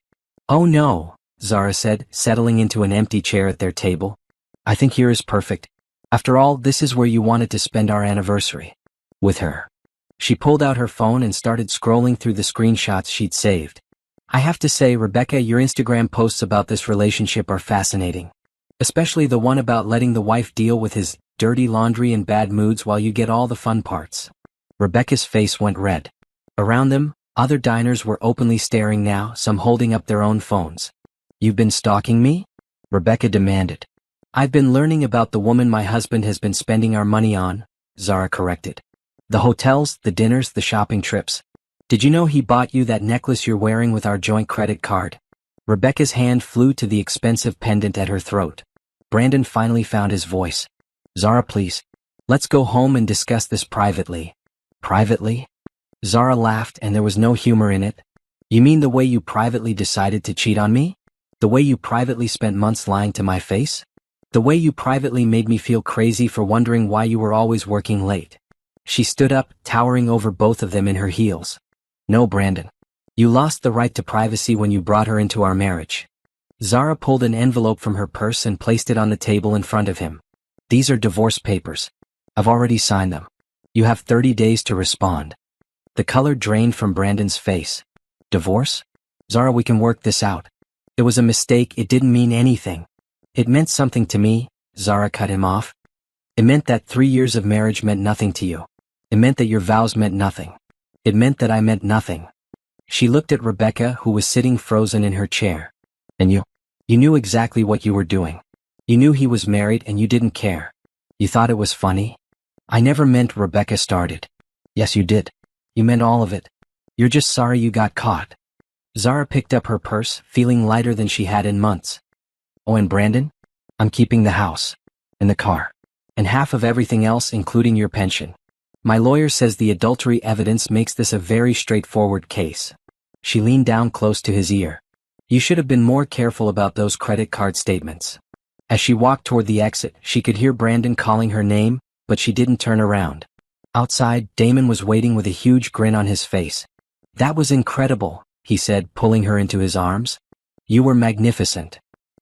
A: "Oh no," Zara said, settling into an empty chair at their table. "I think here is perfect. After all, this is where you wanted to spend our anniversary. With her." She pulled out her phone and started scrolling through the screenshots she'd saved. "I have to say, Rebecca, your Instagram posts about this relationship are fascinating. Especially the one about letting the wife deal with his dirty laundry and bad moods while you get all the fun parts." Rebecca's face went red. Around them, other diners were openly staring now, some holding up their own phones. "You've been stalking me?" Rebecca demanded. "I've been learning about the woman my husband has been spending our money on," Zara corrected. "The hotels, the dinners, the shopping trips. Did you know he bought you that necklace you're wearing with our joint credit card?" Rebecca's hand flew to the expensive pendant at her throat. Brandon finally found his voice. "Zara, please. Let's go home and discuss this privately." "Privately?" Zara laughed, and there was no humor in it. "You mean the way you privately decided to cheat on me? The way you privately spent months lying to my face? The way you privately made me feel crazy for wondering why you were always working late? She stood up, towering over both of them in her heels. No, Brandon. You lost the right to privacy when you brought her into our marriage. Zara pulled an envelope from her purse and placed it on the table in front of him. These are divorce papers. I've already signed them. You have 30 days to respond. The color drained from Brandon's face. Divorce? Zara, we can work this out. It was a mistake, it didn't mean anything. It meant something to me, Zara cut him off. It meant that 3 years of marriage meant nothing to you. It meant that your vows meant nothing. It meant that I meant nothing. She looked at Rebecca, who was sitting frozen in her chair. And you knew exactly what you were doing. You knew he was married and you didn't care. You thought it was funny? I never meant, Rebecca started. Yes, you did. You meant all of it. You're just sorry you got caught. Zara picked up her purse, feeling lighter than she had in months. Oh, and Brandon? I'm keeping the house. And the car. And half of everything else, including your pension. My lawyer says the adultery evidence makes this a very straightforward case. She leaned down close to his ear. You should have been more careful about those credit card statements. As she walked toward the exit, she could hear Brandon calling her name, but she didn't turn around. Outside, Damon was waiting with a huge grin on his face. That was incredible, he said, pulling her into his arms. You were magnificent.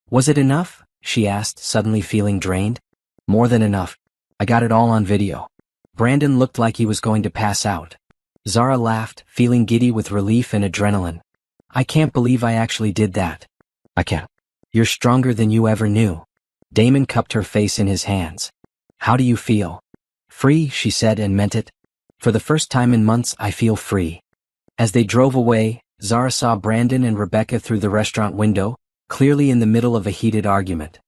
A: Was it enough? She asked, suddenly feeling drained. More than enough. I got it all on video. Brandon looked like he was going to pass out. Zara laughed, feeling giddy with relief and adrenaline. I can't believe I actually did that. I can't. You're stronger than you ever knew. Damon cupped her face in his hands. How do you feel? Free, she said, and meant it. For the first time in months, I feel free. As they drove away, Zara saw Brandon and Rebecca through the restaurant window, clearly in the middle of a heated argument.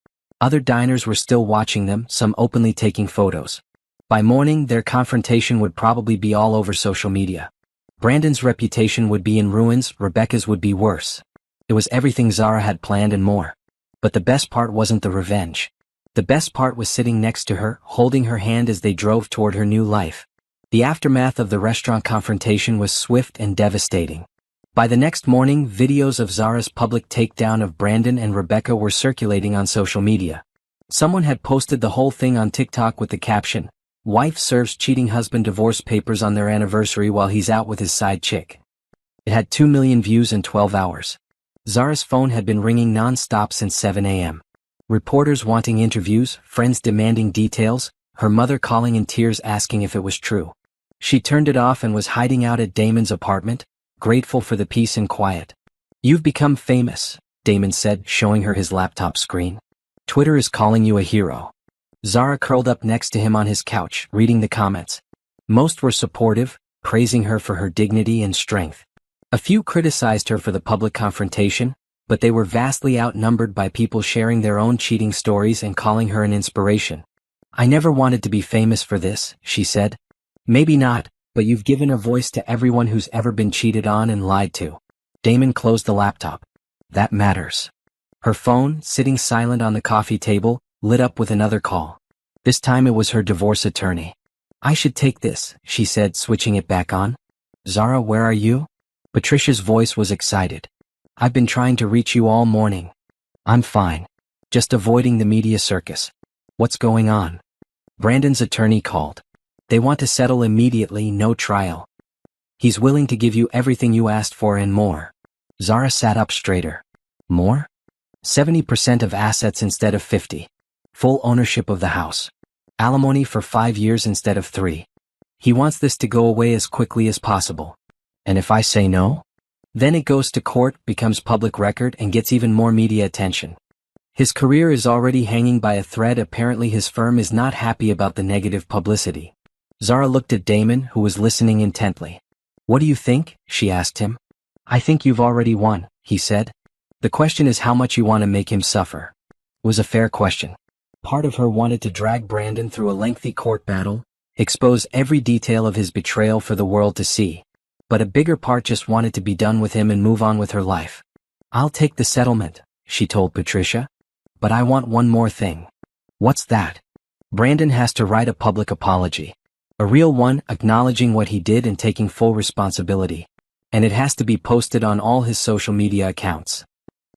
A: Other diners were still watching them, some openly taking photos. By morning, their confrontation would probably be all over social media. Brandon's reputation would be in ruins, Rebecca's would be worse. It was everything Zara had planned and more. But the best part wasn't the revenge. The best part was sitting next to her, holding her hand as they drove toward her new life. The aftermath of the restaurant confrontation was swift and devastating. By the next morning, videos of Zara's public takedown of Brandon and Rebecca were circulating on social media. Someone had posted the whole thing on TikTok with the caption, "Wife serves cheating husband divorce papers on their anniversary while he's out with his side chick." It had 2 million views in 12 hours. Zara's phone had been ringing non-stop since 7 a.m. Reporters wanting interviews, friends demanding details, her mother calling in tears asking if it was true. She turned it off and was hiding out at Damon's apartment, grateful for the peace and quiet. You've become famous, Damon said, showing her his laptop screen. Twitter is calling you a hero. Zara curled up next to him on his couch, reading the comments. Most were supportive, praising her for her dignity and strength. A few criticized her for the public confrontation, but they were vastly outnumbered by people sharing their own cheating stories and calling her an inspiration. I never wanted to be famous for this, she said. Maybe not, but you've given a voice to everyone who's ever been cheated on and lied to. Damon closed the laptop. That matters. Her phone, sitting silent on the coffee table, lit up with another call. This time it was her divorce attorney. I should take this, she said, switching it back on. Zara, where are you? Patricia's voice was excited. I've been trying to reach you all morning. I'm fine. Just avoiding the media circus. What's going on? Brandon's attorney called. They want to settle immediately, no trial. He's willing to give you everything you asked for and more. Zara sat up straighter. More? 70% of assets instead of 50. Full ownership of the house. Alimony for 5 years instead of 3. He wants this to go away as quickly as possible. And if I say no? Then it goes to court, becomes public record, and gets even more media attention. His career is already hanging by a thread. Apparently his firm is not happy about the negative publicity. Zara looked at Damon, who was listening intently. What do you think? She asked him. I think you've already won, he said. The question is how much you want to make him suffer. It was a fair question. Part of her wanted to drag Brandon through a lengthy court battle, expose every detail of his betrayal for the world to see. But a bigger part just wanted to be done with him and move on with her life. I'll take the settlement, she told Patricia. But I want one more thing. What's that? Brandon has to write a public apology. A real one, acknowledging what he did and taking full responsibility. And it has to be posted on all his social media accounts.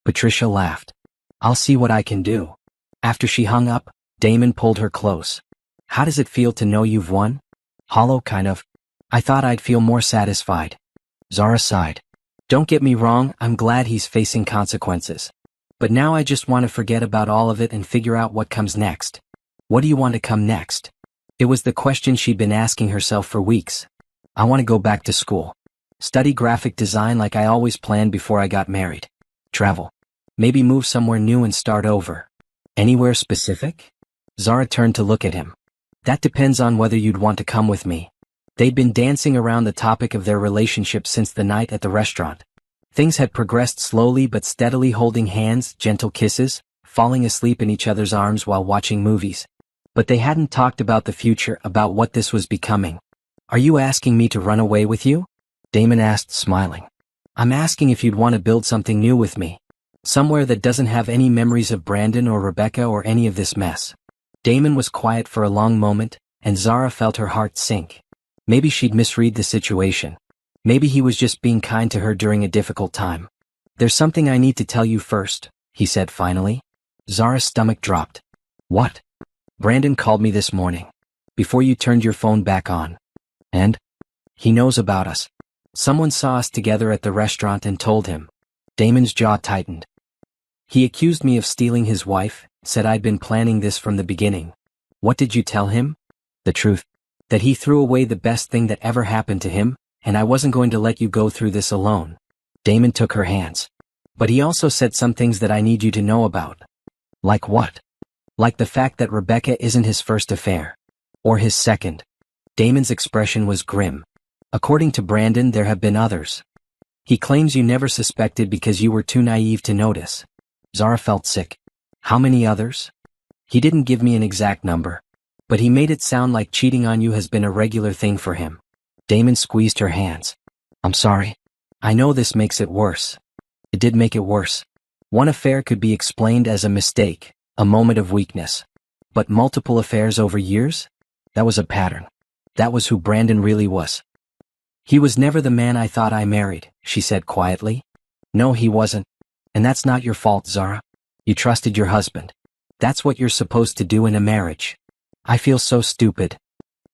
A: Patricia laughed. I'll see what I can do. After she hung up, Damon pulled her close. How does it feel to know you've won? Hollow, kind of. I thought I'd feel more satisfied. Zara sighed. Don't get me wrong, I'm glad he's facing consequences. But now I just want to forget about all of it and figure out what comes next. What do you want to come next? It was the question she'd been asking herself for weeks. I want to go back to school. Study graphic design like I always planned before I got married. Travel. Maybe move somewhere new and start over. Anywhere specific? Zara turned to look at him. That depends on whether you'd want to come with me. They'd been dancing around the topic of their relationship since the night at the restaurant. Things had progressed slowly but steadily, holding hands, gentle kisses, falling asleep in each other's arms while watching movies. But they hadn't talked about the future, about what this was becoming. Are you asking me to run away with you? Damon asked, smiling. I'm asking if you'd want to build something new with me. Somewhere that doesn't have any memories of Brandon or Rebecca or any of this mess. Damon was quiet for a long moment, and Zara felt her heart sink. Maybe she'd misread the situation. Maybe he was just being kind to her during a difficult time. There's something I need to tell you first, he said finally. Zara's stomach dropped. What? Brandon called me this morning. Before you turned your phone back on. And? He knows about us. Someone saw us together at the restaurant and told him. Damon's jaw tightened. He accused me of stealing his wife, said I'd been planning this from the beginning. What did you tell him? The truth. That he threw away the best thing that ever happened to him, and I wasn't going to let you go through this alone. Damon took her hands. But he also said some things that I need you to know about. Like what? Like the fact that Rebecca isn't his first affair. Or his second. Damon's expression was grim. According to Brandon, there have been others. He claims you never suspected because you were too naive to notice. Zara felt sick. How many others? He didn't give me an exact number. But he made it sound like cheating on you has been a regular thing for him. Damon squeezed her hands. I'm sorry. I know this makes it worse. It did make it worse. One affair could be explained as a mistake, a moment of weakness. But multiple affairs over years? That was a pattern. That was who Brandon really was. He was never the man I thought I married, she said quietly. No, he wasn't. And that's not your fault, Zara. You trusted your husband. That's what you're supposed to do in a marriage. I feel so stupid.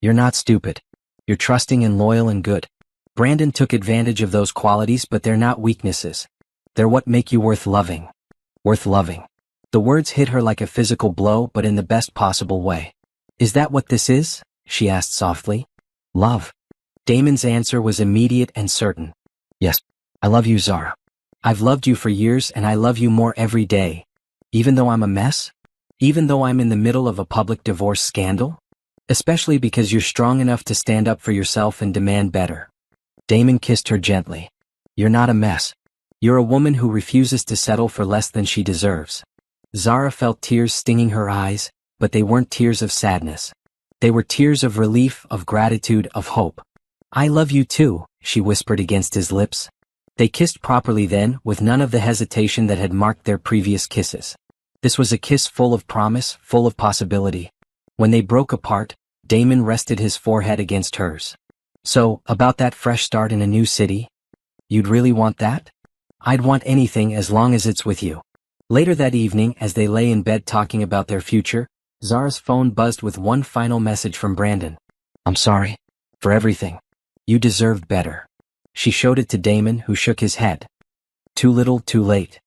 A: You're not stupid. You're trusting and loyal and good. Brandon took advantage of those qualities, but they're not weaknesses. They're what make you worth loving. Worth loving. The words hit her like a physical blow, but in the best possible way. Is that what this is? She asked softly. Love. Damon's answer was immediate and certain. Yes, I love you, Zara. I've loved you for years, and I love you more every day. Even though I'm a mess? Even though I'm in the middle of a public divorce scandal? Especially because you're strong enough to stand up for yourself and demand better. Damon kissed her gently. You're not a mess. You're a woman who refuses to settle for less than she deserves. Zara felt tears stinging her eyes, but they weren't tears of sadness. They were tears of relief, of gratitude, of hope. I love you too, she whispered against his lips. They kissed properly then, with none of the hesitation that had marked their previous kisses. This was a kiss full of promise, full of possibility. When they broke apart, Damon rested his forehead against hers. So, about that fresh start in a new city? You'd really want that? I'd want anything as long as it's with you. Later that evening, as they lay in bed talking about their future, Zara's phone buzzed with one final message from Brandon. I'm sorry. For everything. You deserved better. She showed it to Damon, who shook his head. Too little, too late.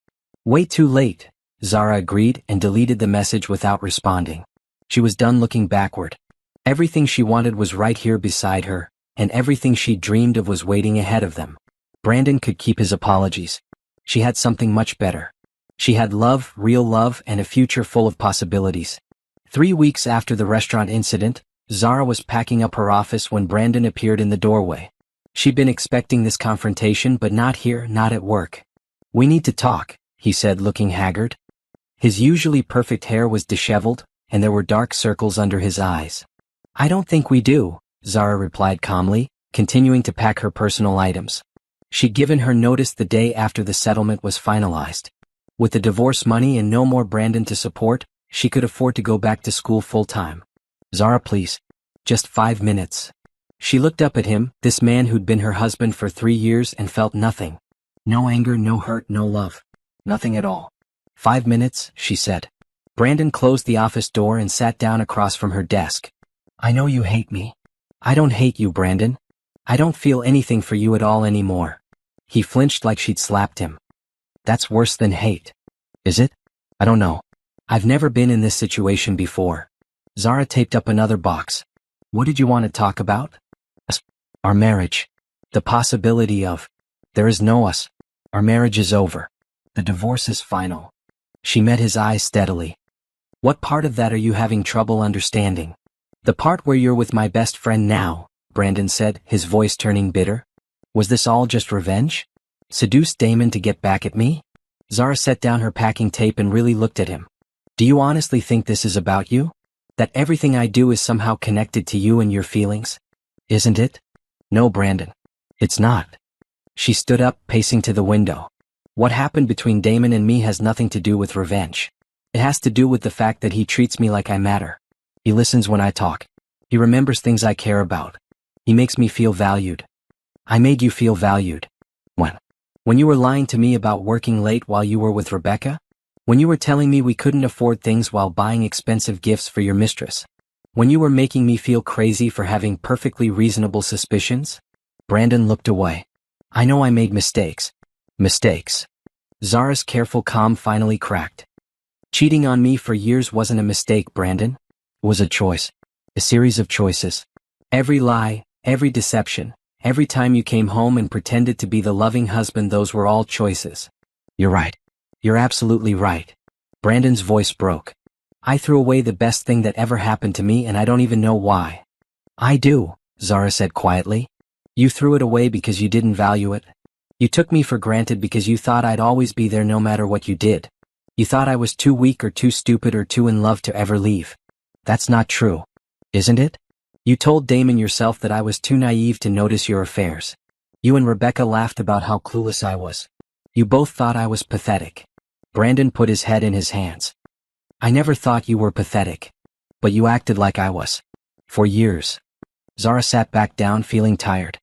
A: Way too late, Zara agreed and deleted the message without responding. She was done looking backward. Everything she wanted was right here beside her, and everything she dreamed of was waiting ahead of them. Brandon could keep his apologies. She had something much better. She had love, real love, and a future full of possibilities. 3 weeks after the restaurant incident, Zara was packing up her office when Brandon appeared in the doorway. She'd been expecting this confrontation, but not here, not at work. We need to talk, he said, looking haggard. His usually perfect hair was disheveled, and there were dark circles under his eyes. I don't think we do, Zara replied calmly, continuing to pack her personal items. She'd given her notice the day after the settlement was finalized. With the divorce money and no more Brandon to support, she could afford to go back to school full-time. Zara, please. Just 5 minutes. She looked up at him, this man who'd been her husband for 3 years, and felt nothing. No anger, no hurt, no love. Nothing at all. 5 minutes, she said. Brandon closed the office door and sat down across from her desk. I know you hate me. I don't hate you, Brandon. I don't feel anything for you at all anymore. He flinched like she'd slapped him. That's worse than hate. Is it? I don't know. I've never been in this situation before. Zara taped up another box. What did you want to talk about? Our marriage. The possibility of. There is no us. Our marriage is over. The divorce is final. She met his eyes steadily. What part of that are you having trouble understanding? The part where you're with my best friend now, Brandon said, his voice turning bitter. Was this all just revenge? Seduce Damon to get back at me? Zara set down her packing tape and really looked at him. Do you honestly think this is about you? That everything I do is somehow connected to you and your feelings? Isn't it? No, Brandon. It's not. She stood up, pacing to the window. What happened between Damon and me has nothing to do with revenge. It has to do with the fact that he treats me like I matter. He listens when I talk. He remembers things I care about. He makes me feel valued. I made you feel valued. When you were lying to me about working late while you were with Rebecca? When you were telling me we couldn't afford things while buying expensive gifts for your mistress? When you were making me feel crazy for having perfectly reasonable suspicions? Brandon looked away. I know I made mistakes. Mistakes. Zara's careful calm finally cracked. Cheating on me for years wasn't a mistake, Brandon. It was a choice. A series of choices. Every lie, every deception, every time you came home and pretended to be the loving husband, those were all choices. You're right. You're absolutely right. Brandon's voice broke. I threw away the best thing that ever happened to me and I don't even know why. I do, Zara said quietly. You threw it away because you didn't value it. You took me for granted because you thought I'd always be there no matter what you did. You thought I was too weak or too stupid or too in love to ever leave. That's not true. Isn't it? You told Damon yourself that I was too naive to notice your affairs. You and Rebecca laughed about how clueless I was. You both thought I was pathetic. Brandon put his head in his hands. I never thought you were pathetic. But you acted like I was. For years. Zara sat back down, feeling tired.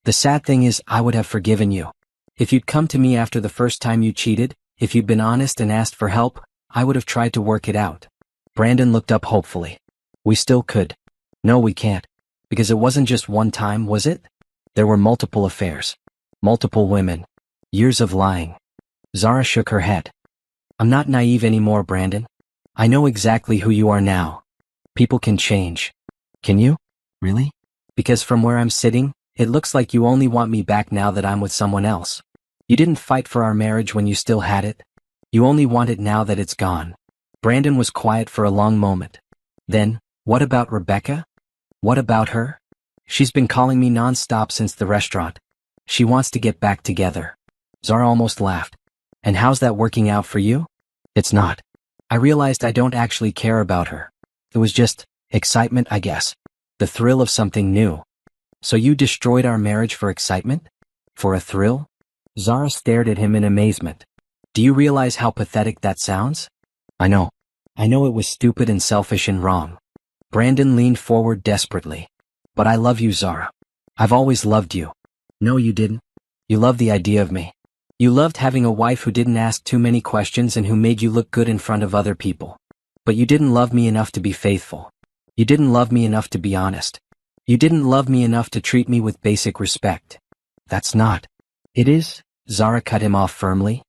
A: The sad thing is, I would have forgiven you. If you'd come to me after the first time you cheated, if you'd been honest and asked for help, I would have tried to work it out. Brandon looked up hopefully. We still could. No, we can't. Because it wasn't just one time, was it? There were multiple affairs. Multiple women. Years of lying. Zara shook her head. I'm not naive anymore, Brandon. I know exactly who you are now. People can change. Can you? Really? Because from where I'm sitting, it looks like you only want me back now that I'm with someone else. You didn't fight for our marriage when you still had it. You only want it now that it's gone. Brandon was quiet for a long moment. Then, what about Rebecca? What about her? She's been calling me non-stop since the restaurant. She wants to get back together. Zara almost laughed. And how's that working out for you? It's not. I realized I don't actually care about her. It was just excitement, I guess. The thrill of something new. So you destroyed our marriage for excitement? For a thrill? Zara stared at him in amazement. Do you realize how pathetic that sounds? I know. I know it was stupid and selfish and wrong. Brandon leaned forward desperately. But I love you, Zara. I've always loved you. No, you didn't. You loved the idea of me. You loved having a wife who didn't ask too many questions and who made you look good in front of other people. But you didn't love me enough to be faithful. You didn't love me enough to be honest. You didn't love me enough to treat me with basic respect. That's not. It is, Zara cut him off firmly.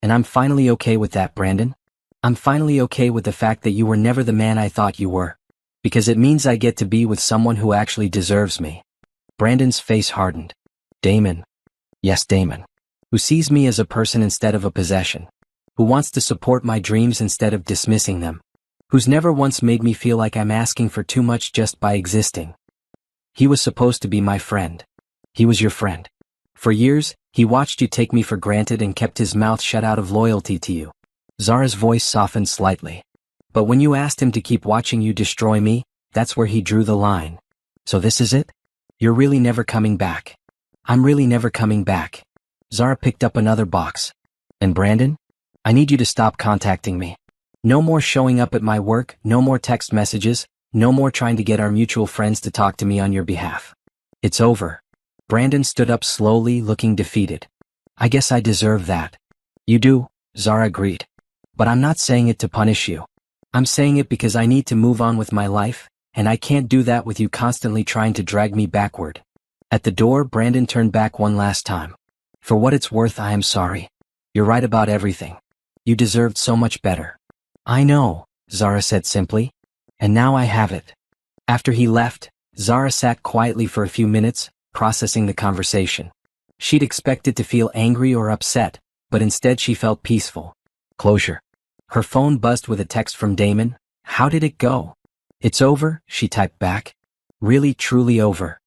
A: And I'm finally okay with that, Brandon. I'm finally okay with the fact that you were never the man I thought you were. Because it means I get to be with someone who actually deserves me. Brandon's face hardened. Damon. Yes, Damon. Who sees me as a person instead of a possession. Who wants to support my dreams instead of dismissing them. Who's never once made me feel like I'm asking for too much just by existing. He was supposed to be my friend. He was your friend. For years, he watched you take me for granted and kept his mouth shut out of loyalty to you. Zara's voice softened slightly. But when you asked him to keep watching you destroy me, that's where he drew the line. So this is it? You're really never coming back. I'm really never coming back. Zara picked up another box. And Brandon? I need you to stop contacting me. No more showing up at my work, no more text messages, no more trying to get our mutual friends to talk to me on your behalf. It's over. Brandon stood up slowly, looking defeated. I guess I deserve that. You do, Zara agreed. But I'm not saying it to punish you. I'm saying it because I need to move on with my life, and I can't do that with you constantly trying to drag me backward. At the door, Brandon turned back one last time. For what it's worth, I am sorry. You're right about everything. You deserved so much better. I know, Zara said simply. And now I have it. After he left, Zara sat quietly for a few minutes, processing the conversation. She'd expected to feel angry or upset, but instead she felt peaceful. Closure. Her phone buzzed with a text from Damon. How did it go? It's over, she typed back. Really, truly over.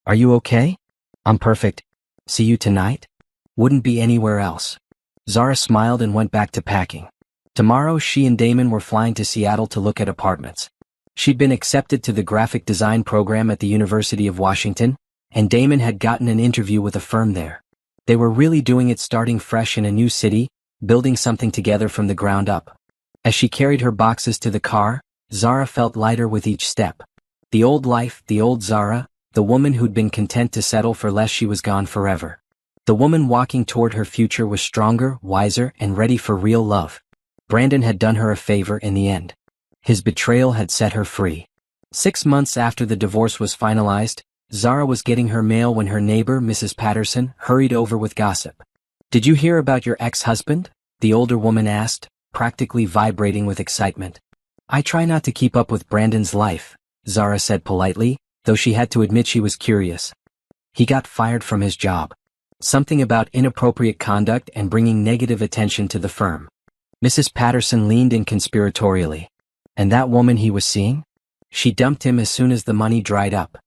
A: Are you okay? I'm perfect. See you tonight? Wouldn't be anywhere else. Zara smiled and went back to packing. Tomorrow she and Damon were flying to Seattle to look at apartments. She'd been accepted to the graphic design program at the University of Washington, and Damon had gotten an interview with a firm there. They were really doing it, starting fresh in a new city, building something together from the ground up. As she carried her boxes to the car, Zara felt lighter with each step. The old life, the old Zara, the woman who'd been content to settle for less, she was gone forever. The woman walking toward her future was stronger, wiser, and ready for real love. Brandon had done her a favor in the end. His betrayal had set her free. 6 months after the divorce was finalized, Zara was getting her mail when her neighbor, Mrs. Patterson, hurried over with gossip. Did you hear about your ex-husband? The older woman asked, practically vibrating with excitement. I try not to keep up with Brandon's life, Zara said politely, though she had to admit she was curious. He got fired from his job. Something about inappropriate conduct and bringing negative attention to the firm. Mrs. Patterson leaned in conspiratorially. And that woman he was seeing? She dumped him as soon as the money dried up.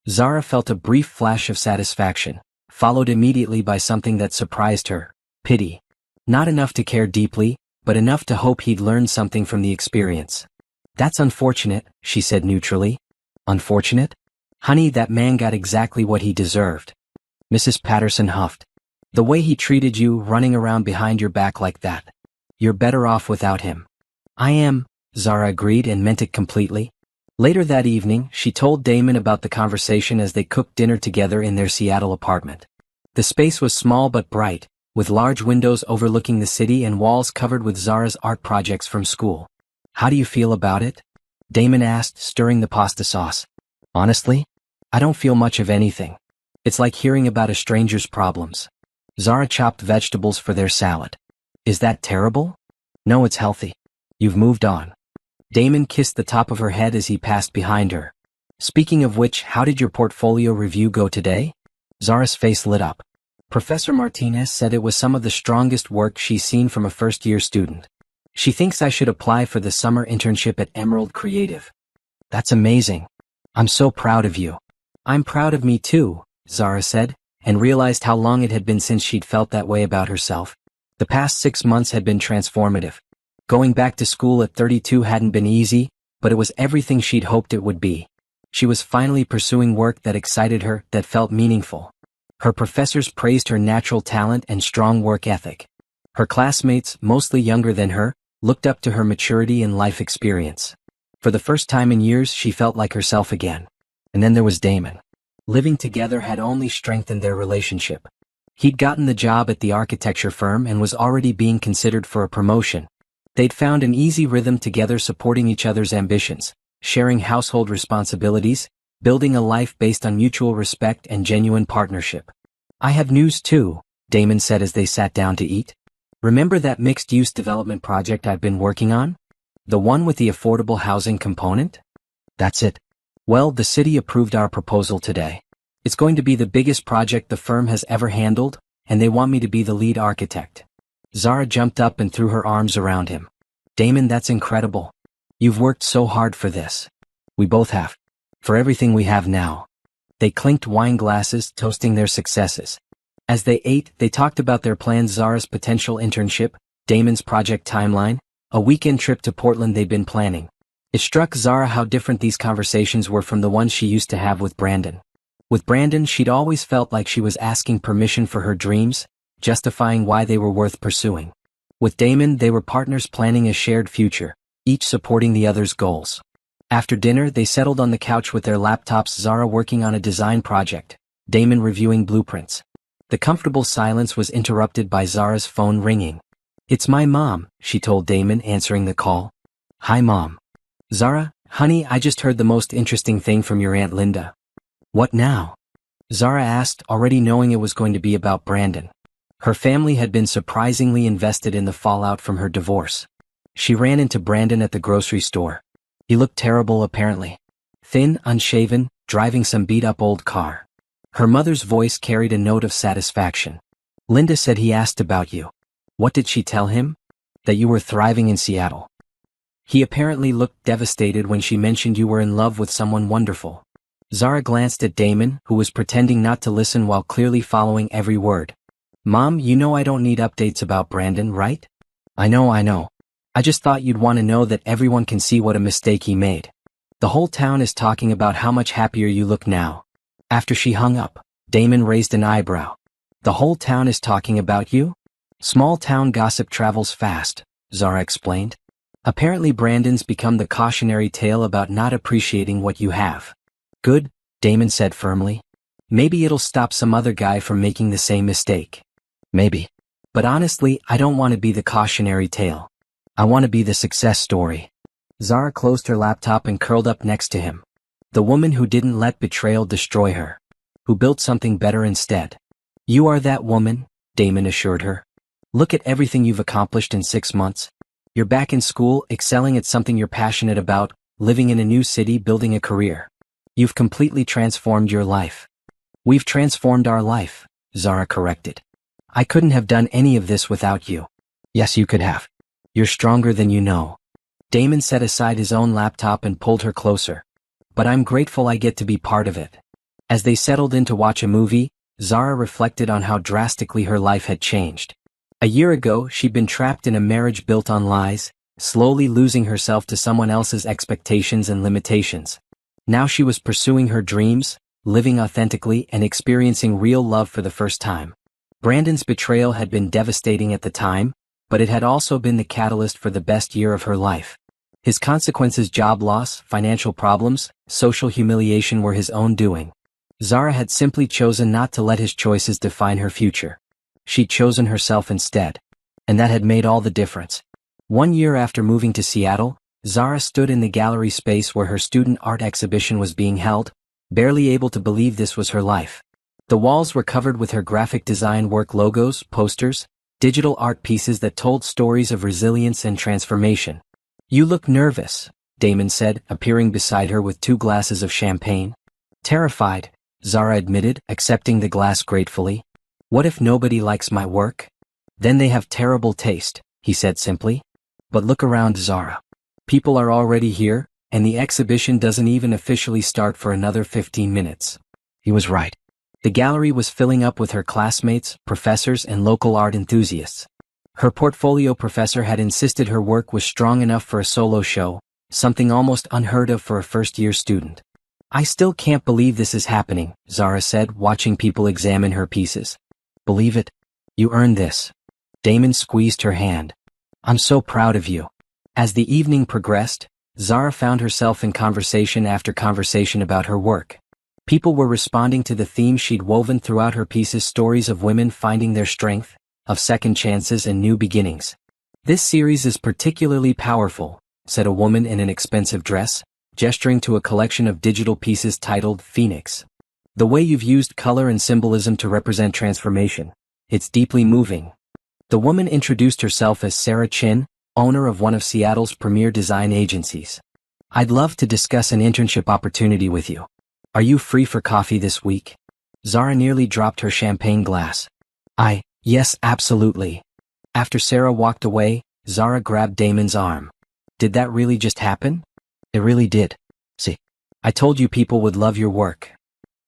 A: Zara felt a brief flash of satisfaction, followed immediately by something that surprised her: pity. Not enough to care deeply, but enough to hope he'd learn something from the experience. That's unfortunate, she said neutrally. Unfortunate? Honey, that man got exactly what he deserved. Mrs. Patterson huffed. The way he treated you, running around behind your back like that. You're better off without him. I am, Zara agreed and meant it completely. Later that evening, she told Damon about the conversation as they cooked dinner together in their Seattle apartment. The space was small but bright, with large windows overlooking the city and walls covered with Zara's art projects from school. How do you feel about it? Damon asked, stirring the pasta sauce. Honestly, I don't feel much of anything. It's like hearing about a stranger's problems. Zara chopped vegetables for their salad. Is that terrible? No, it's healthy. You've moved on. Damon kissed the top of her head as he passed behind her. Speaking of which, how did your portfolio review go today? Zara's face lit up. Professor Martinez said it was some of the strongest work she's seen from a first-year student. She thinks I should apply for the summer internship at Emerald Creative. That's amazing. I'm so proud of you. I'm proud of me too, Zara said, and realized how long it had been since she'd felt that way about herself. The past 6 months had been transformative. Going back to school at 32 hadn't been easy, but it was everything she'd hoped it would be. She was finally pursuing work that excited her, that felt meaningful. Her professors praised her natural talent and strong work ethic. Her classmates, mostly younger than her, looked up to her maturity and life experience. For the first time in years, she felt like herself again. And then there was Damon. Living together had only strengthened their relationship. He'd gotten the job at the architecture firm and was already being considered for a promotion. They'd found an easy rhythm together, supporting each other's ambitions, sharing household responsibilities, building a life based on mutual respect and genuine partnership. I have news too, Damon said as they sat down to eat. Remember that mixed-use development project I've been working on? The one with the affordable housing component? That's it. Well, the city approved our proposal today. It's going to be the biggest project the firm has ever handled, and they want me to be the lead architect. Zara jumped up and threw her arms around him. Damon, that's incredible. You've worked so hard for this. We both have. For everything we have now. They clinked wine glasses, toasting their successes. As they ate, they talked about their plans: Zara's potential internship, Damon's project timeline, a weekend trip to Portland they'd been planning. It struck Zara how different these conversations were from the ones she used to have with Brandon. With Brandon, she'd always felt like she was asking permission for her dreams, justifying why they were worth pursuing. With Damon, they were partners planning a shared future, each supporting the other's goals. After dinner, they settled on the couch with their laptops, Zara working on a design project, Damon reviewing blueprints. The comfortable silence was interrupted by Zara's phone ringing. It's my mom, she told Damon, answering the call. Hi, Mom. Zara, Honey, I just heard the most interesting thing from your Aunt Linda. What now? Zara asked, already knowing it was going to be about Brandon. Her family had been surprisingly invested in the fallout from her divorce. She ran into Brandon at the grocery store. He looked terrible apparently. Thin, unshaven, driving some beat-up old car. Her mother's voice carried a note of satisfaction. Linda said he asked about you. What did she tell him? That you were thriving in Seattle. He apparently looked devastated when she mentioned you were in love with someone wonderful. Zara glanced at Damon, who was pretending not to listen while clearly following every word. Mom, you know I don't need updates about Brandon, right? I know. I just thought you'd want to know that everyone can see what a mistake he made. The whole town is talking about how much happier you look now. After she hung up, Damon raised an eyebrow. The whole town is talking about you? Small town gossip travels fast, Zara explained. Apparently Brandon's become the cautionary tale about not appreciating what you have. Good, Damon said firmly. Maybe it'll stop some other guy from making the same mistake. Maybe. But honestly, I don't want to be the cautionary tale. I want to be the success story. Zara closed her laptop and curled up next to him. The woman who didn't let betrayal destroy her. Who built something better instead. You are that woman, Damon assured her. Look at everything you've accomplished in 6 months. You're back in school, excelling at something you're passionate about, living in a new city, building a career. You've completely transformed your life. We've transformed our life, Zara corrected. I couldn't have done any of this without you. Yes, you could have. You're stronger than you know. Damon set aside his own laptop and pulled her closer. But I'm grateful I get to be part of it. As they settled in to watch a movie, Zara reflected on how drastically her life had changed. A year ago, she'd been trapped in a marriage built on lies, slowly losing herself to someone else's expectations and limitations. Now she was pursuing her dreams, living authentically and experiencing real love for the first time. Brandon's betrayal had been devastating at the time, but it had also been the catalyst for the best year of her life. His consequences, job loss, financial problems, social humiliation, were his own doing. Zara had simply chosen not to let his choices define her future. She'd chosen herself instead. And that had made all the difference. 1 year after moving to Seattle, Zara stood in the gallery space where her student art exhibition was being held, barely able to believe this was her life. The walls were covered with her graphic design work, logos, posters, digital art pieces that told stories of resilience and transformation. You look nervous, Damon said, appearing beside her with 2 glasses of champagne. Terrified, Zara admitted, accepting the glass gratefully. What if nobody likes my work? Then they have terrible taste, he said simply. But look around, Zara. People are already here, and the exhibition doesn't even officially start for another 15 minutes. He was right. The gallery was filling up with her classmates, professors, and local art enthusiasts. Her portfolio professor had insisted her work was strong enough for a solo show, something almost unheard of for a first-year student. I still can't believe this is happening, Zara said, watching people examine her pieces. Believe it? You earned this. Damon squeezed her hand. I'm so proud of you. As the evening progressed, Zara found herself in conversation after conversation about her work. People were responding to the theme she'd woven throughout her pieces, stories of women finding their strength, of second chances and new beginnings. This series is particularly powerful, said a woman in an expensive dress, gesturing to a collection of digital pieces titled Phoenix. The way you've used color and symbolism to represent transformation. It's deeply moving. The woman introduced herself as Sarah Chin, owner of one of Seattle's premier design agencies. I'd love to discuss an internship opportunity with you. Are you free for coffee this week? Zara nearly dropped her champagne glass. Yes, absolutely. After Sarah walked away, Zara grabbed Damon's arm. Did that really just happen? It really did. See, I told you people would love your work.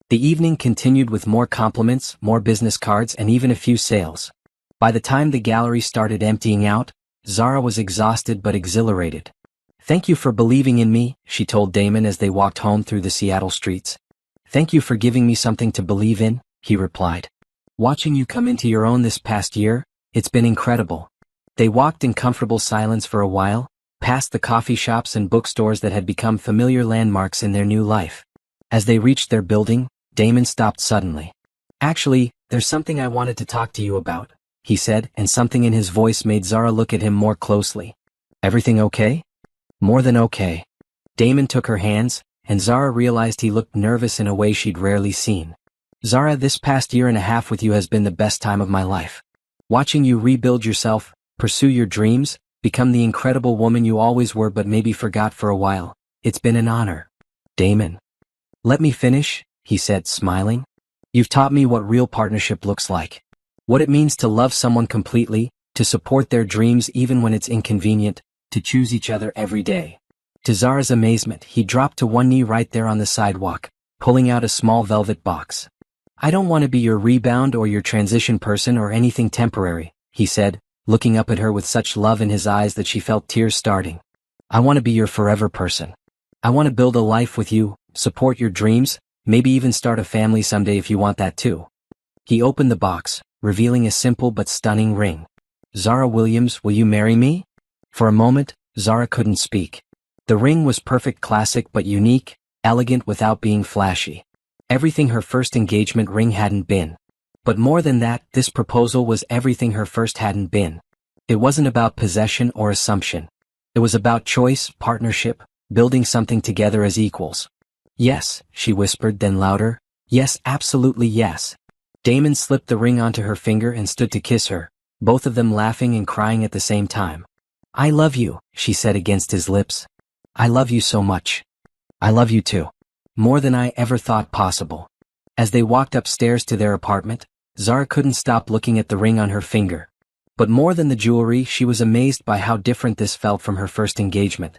A: The evening continued with more compliments, more business cards, and even a few sales. By the time the gallery started emptying out, Zara was exhausted but exhilarated. Thank you for believing in me, she told Damon as they walked home through the Seattle streets. Thank you for giving me something to believe in, he replied. Watching you come into your own this past year, it's been incredible. They walked in comfortable silence for a while, past the coffee shops and bookstores that had become familiar landmarks in their new life. As they reached their building, Damon stopped suddenly. Actually, there's something I wanted to talk to you about, he said, and something in his voice made Zara look at him more closely. Everything okay? More than okay. Damon took her hands, and Zara realized he looked nervous in a way she'd rarely seen. Zara, this past year and a half with you has been the best time of my life. Watching you rebuild yourself, pursue your dreams, become the incredible woman you always were but maybe forgot for a while. It's been an honor. Damon. Let me finish, he said, smiling. You've taught me what real partnership looks like. What it means to love someone completely, to support their dreams even when it's inconvenient, to choose each other every day. To Zara's amazement, he dropped to one knee right there on the sidewalk, pulling out a small velvet box. I don't want to be your rebound or your transition person or anything temporary, he said, looking up at her with such love in his eyes that she felt tears starting. I want to be your forever person. I want to build a life with you, support your dreams, maybe even start a family someday if you want that too. He opened the box, revealing a simple but stunning ring. Zara Williams, will you marry me? For a moment, Zara couldn't speak. The ring was perfect, classic but unique, elegant without being flashy. Everything her first engagement ring hadn't been. But more than that, this proposal was everything her first hadn't been. It wasn't about possession or assumption. It was about choice, partnership, building something together as equals. Yes, she whispered, then louder. Yes, absolutely yes. Damon slipped the ring onto her finger and stood to kiss her, both of them laughing and crying at the same time. I love you, she said against his lips. I love you so much. I love you too. More than I ever thought possible. As they walked upstairs to their apartment, Zara couldn't stop looking at the ring on her finger. But more than the jewelry, she was amazed by how different this felt from her first engagement.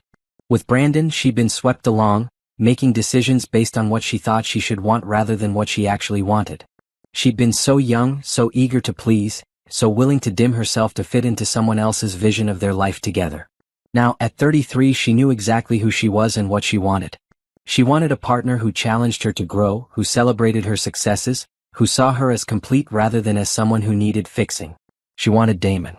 A: With Brandon, she'd been swept along, making decisions based on what she thought she should want rather than what she actually wanted. She'd been so young, so eager to please, so willing to dim herself to fit into someone else's vision of their life together. Now, at 33, she knew exactly who she was and what she wanted. She wanted a partner who challenged her to grow, who celebrated her successes, who saw her as complete rather than as someone who needed fixing. She wanted Damon.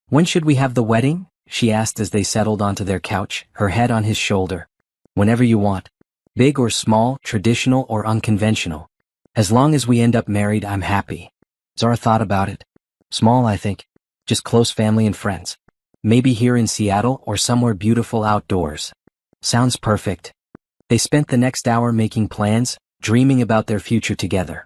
A: When should we have the wedding? She asked as they settled onto their couch, her head on his shoulder. Whenever you want. Big or small, traditional or unconventional. As long as we end up married, I'm happy. Zara thought about it. Small, I think. Just close family and friends. Maybe here in Seattle or somewhere beautiful outdoors. Sounds perfect. They spent the next hour making plans, dreaming about their future together.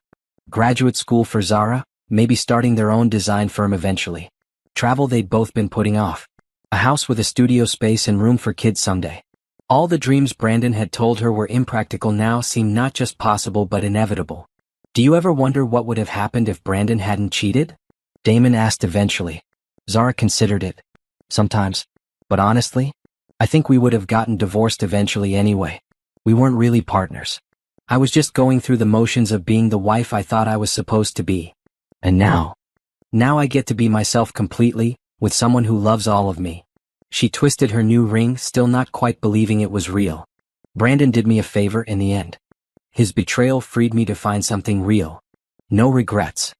A: Graduate school for Zara, maybe starting their own design firm eventually. Travel they'd both been putting off. A house with a studio space and room for kids someday. All the dreams Brandon had told her were impractical now seemed not just possible but inevitable. Do you ever wonder what would have happened if Brandon hadn't cheated? Damon asked eventually. Zara considered it. Sometimes. But honestly, I think we would have gotten divorced eventually anyway. We weren't really partners. I was just going through the motions of being the wife I thought I was supposed to be. And now I get to be myself completely, with someone who loves all of me. She twisted her new ring, still not quite believing it was real. Brandon did me a favor in the end. His betrayal freed me to find something real. No regrets.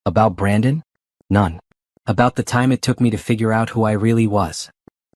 A: About Brandon? None. About the time it took me to figure out who I really was.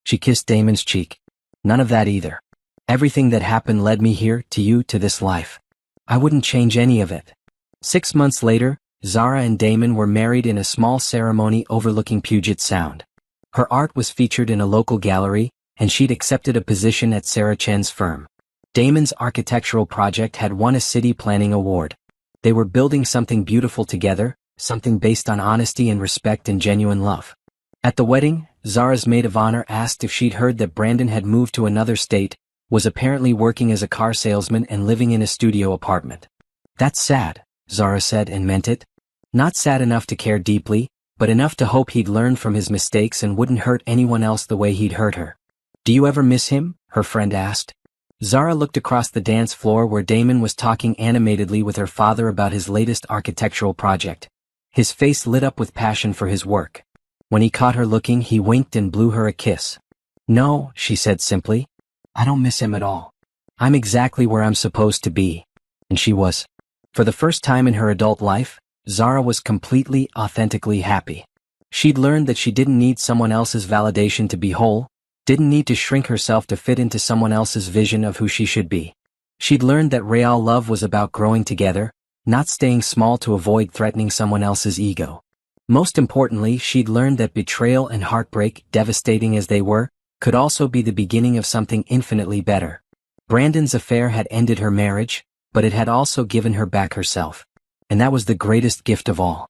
A: She kissed Damon's cheek. None of that either. Everything that happened led me here, to you, to this life. I wouldn't change any of it. 6 months later, Zara and Damon were married in a small ceremony overlooking Puget Sound. Her art was featured in a local gallery, and she'd accepted a position at Sarah Chen's firm. Damon's architectural project had won a city planning award. They were building something beautiful together, something based on honesty and respect and genuine love. At the wedding, Zara's maid of honor asked if she'd heard that Brandon had moved to another state, was apparently working as a car salesman and living in a studio apartment. That's sad, Zara said and meant it. Not sad enough to care deeply, but enough to hope he'd learn from his mistakes and wouldn't hurt anyone else the way he'd hurt her. Do you ever miss him? Her friend asked. Zara looked across the dance floor where Damon was talking animatedly with her father about his latest architectural project. His face lit up with passion for his work. When he caught her looking, he winked and blew her a kiss. No, she said simply. I don't miss him at all. I'm exactly where I'm supposed to be. And she was. For the first time in her adult life, Zara was completely, authentically happy. She'd learned that she didn't need someone else's validation to be whole, didn't need to shrink herself to fit into someone else's vision of who she should be. She'd learned that real love was about growing together, not staying small to avoid threatening someone else's ego. Most importantly, she'd learned that betrayal and heartbreak, devastating as they were, could also be the beginning of something infinitely better. Brandon's affair had ended her marriage, but it had also given her back herself. And that was the greatest gift of all.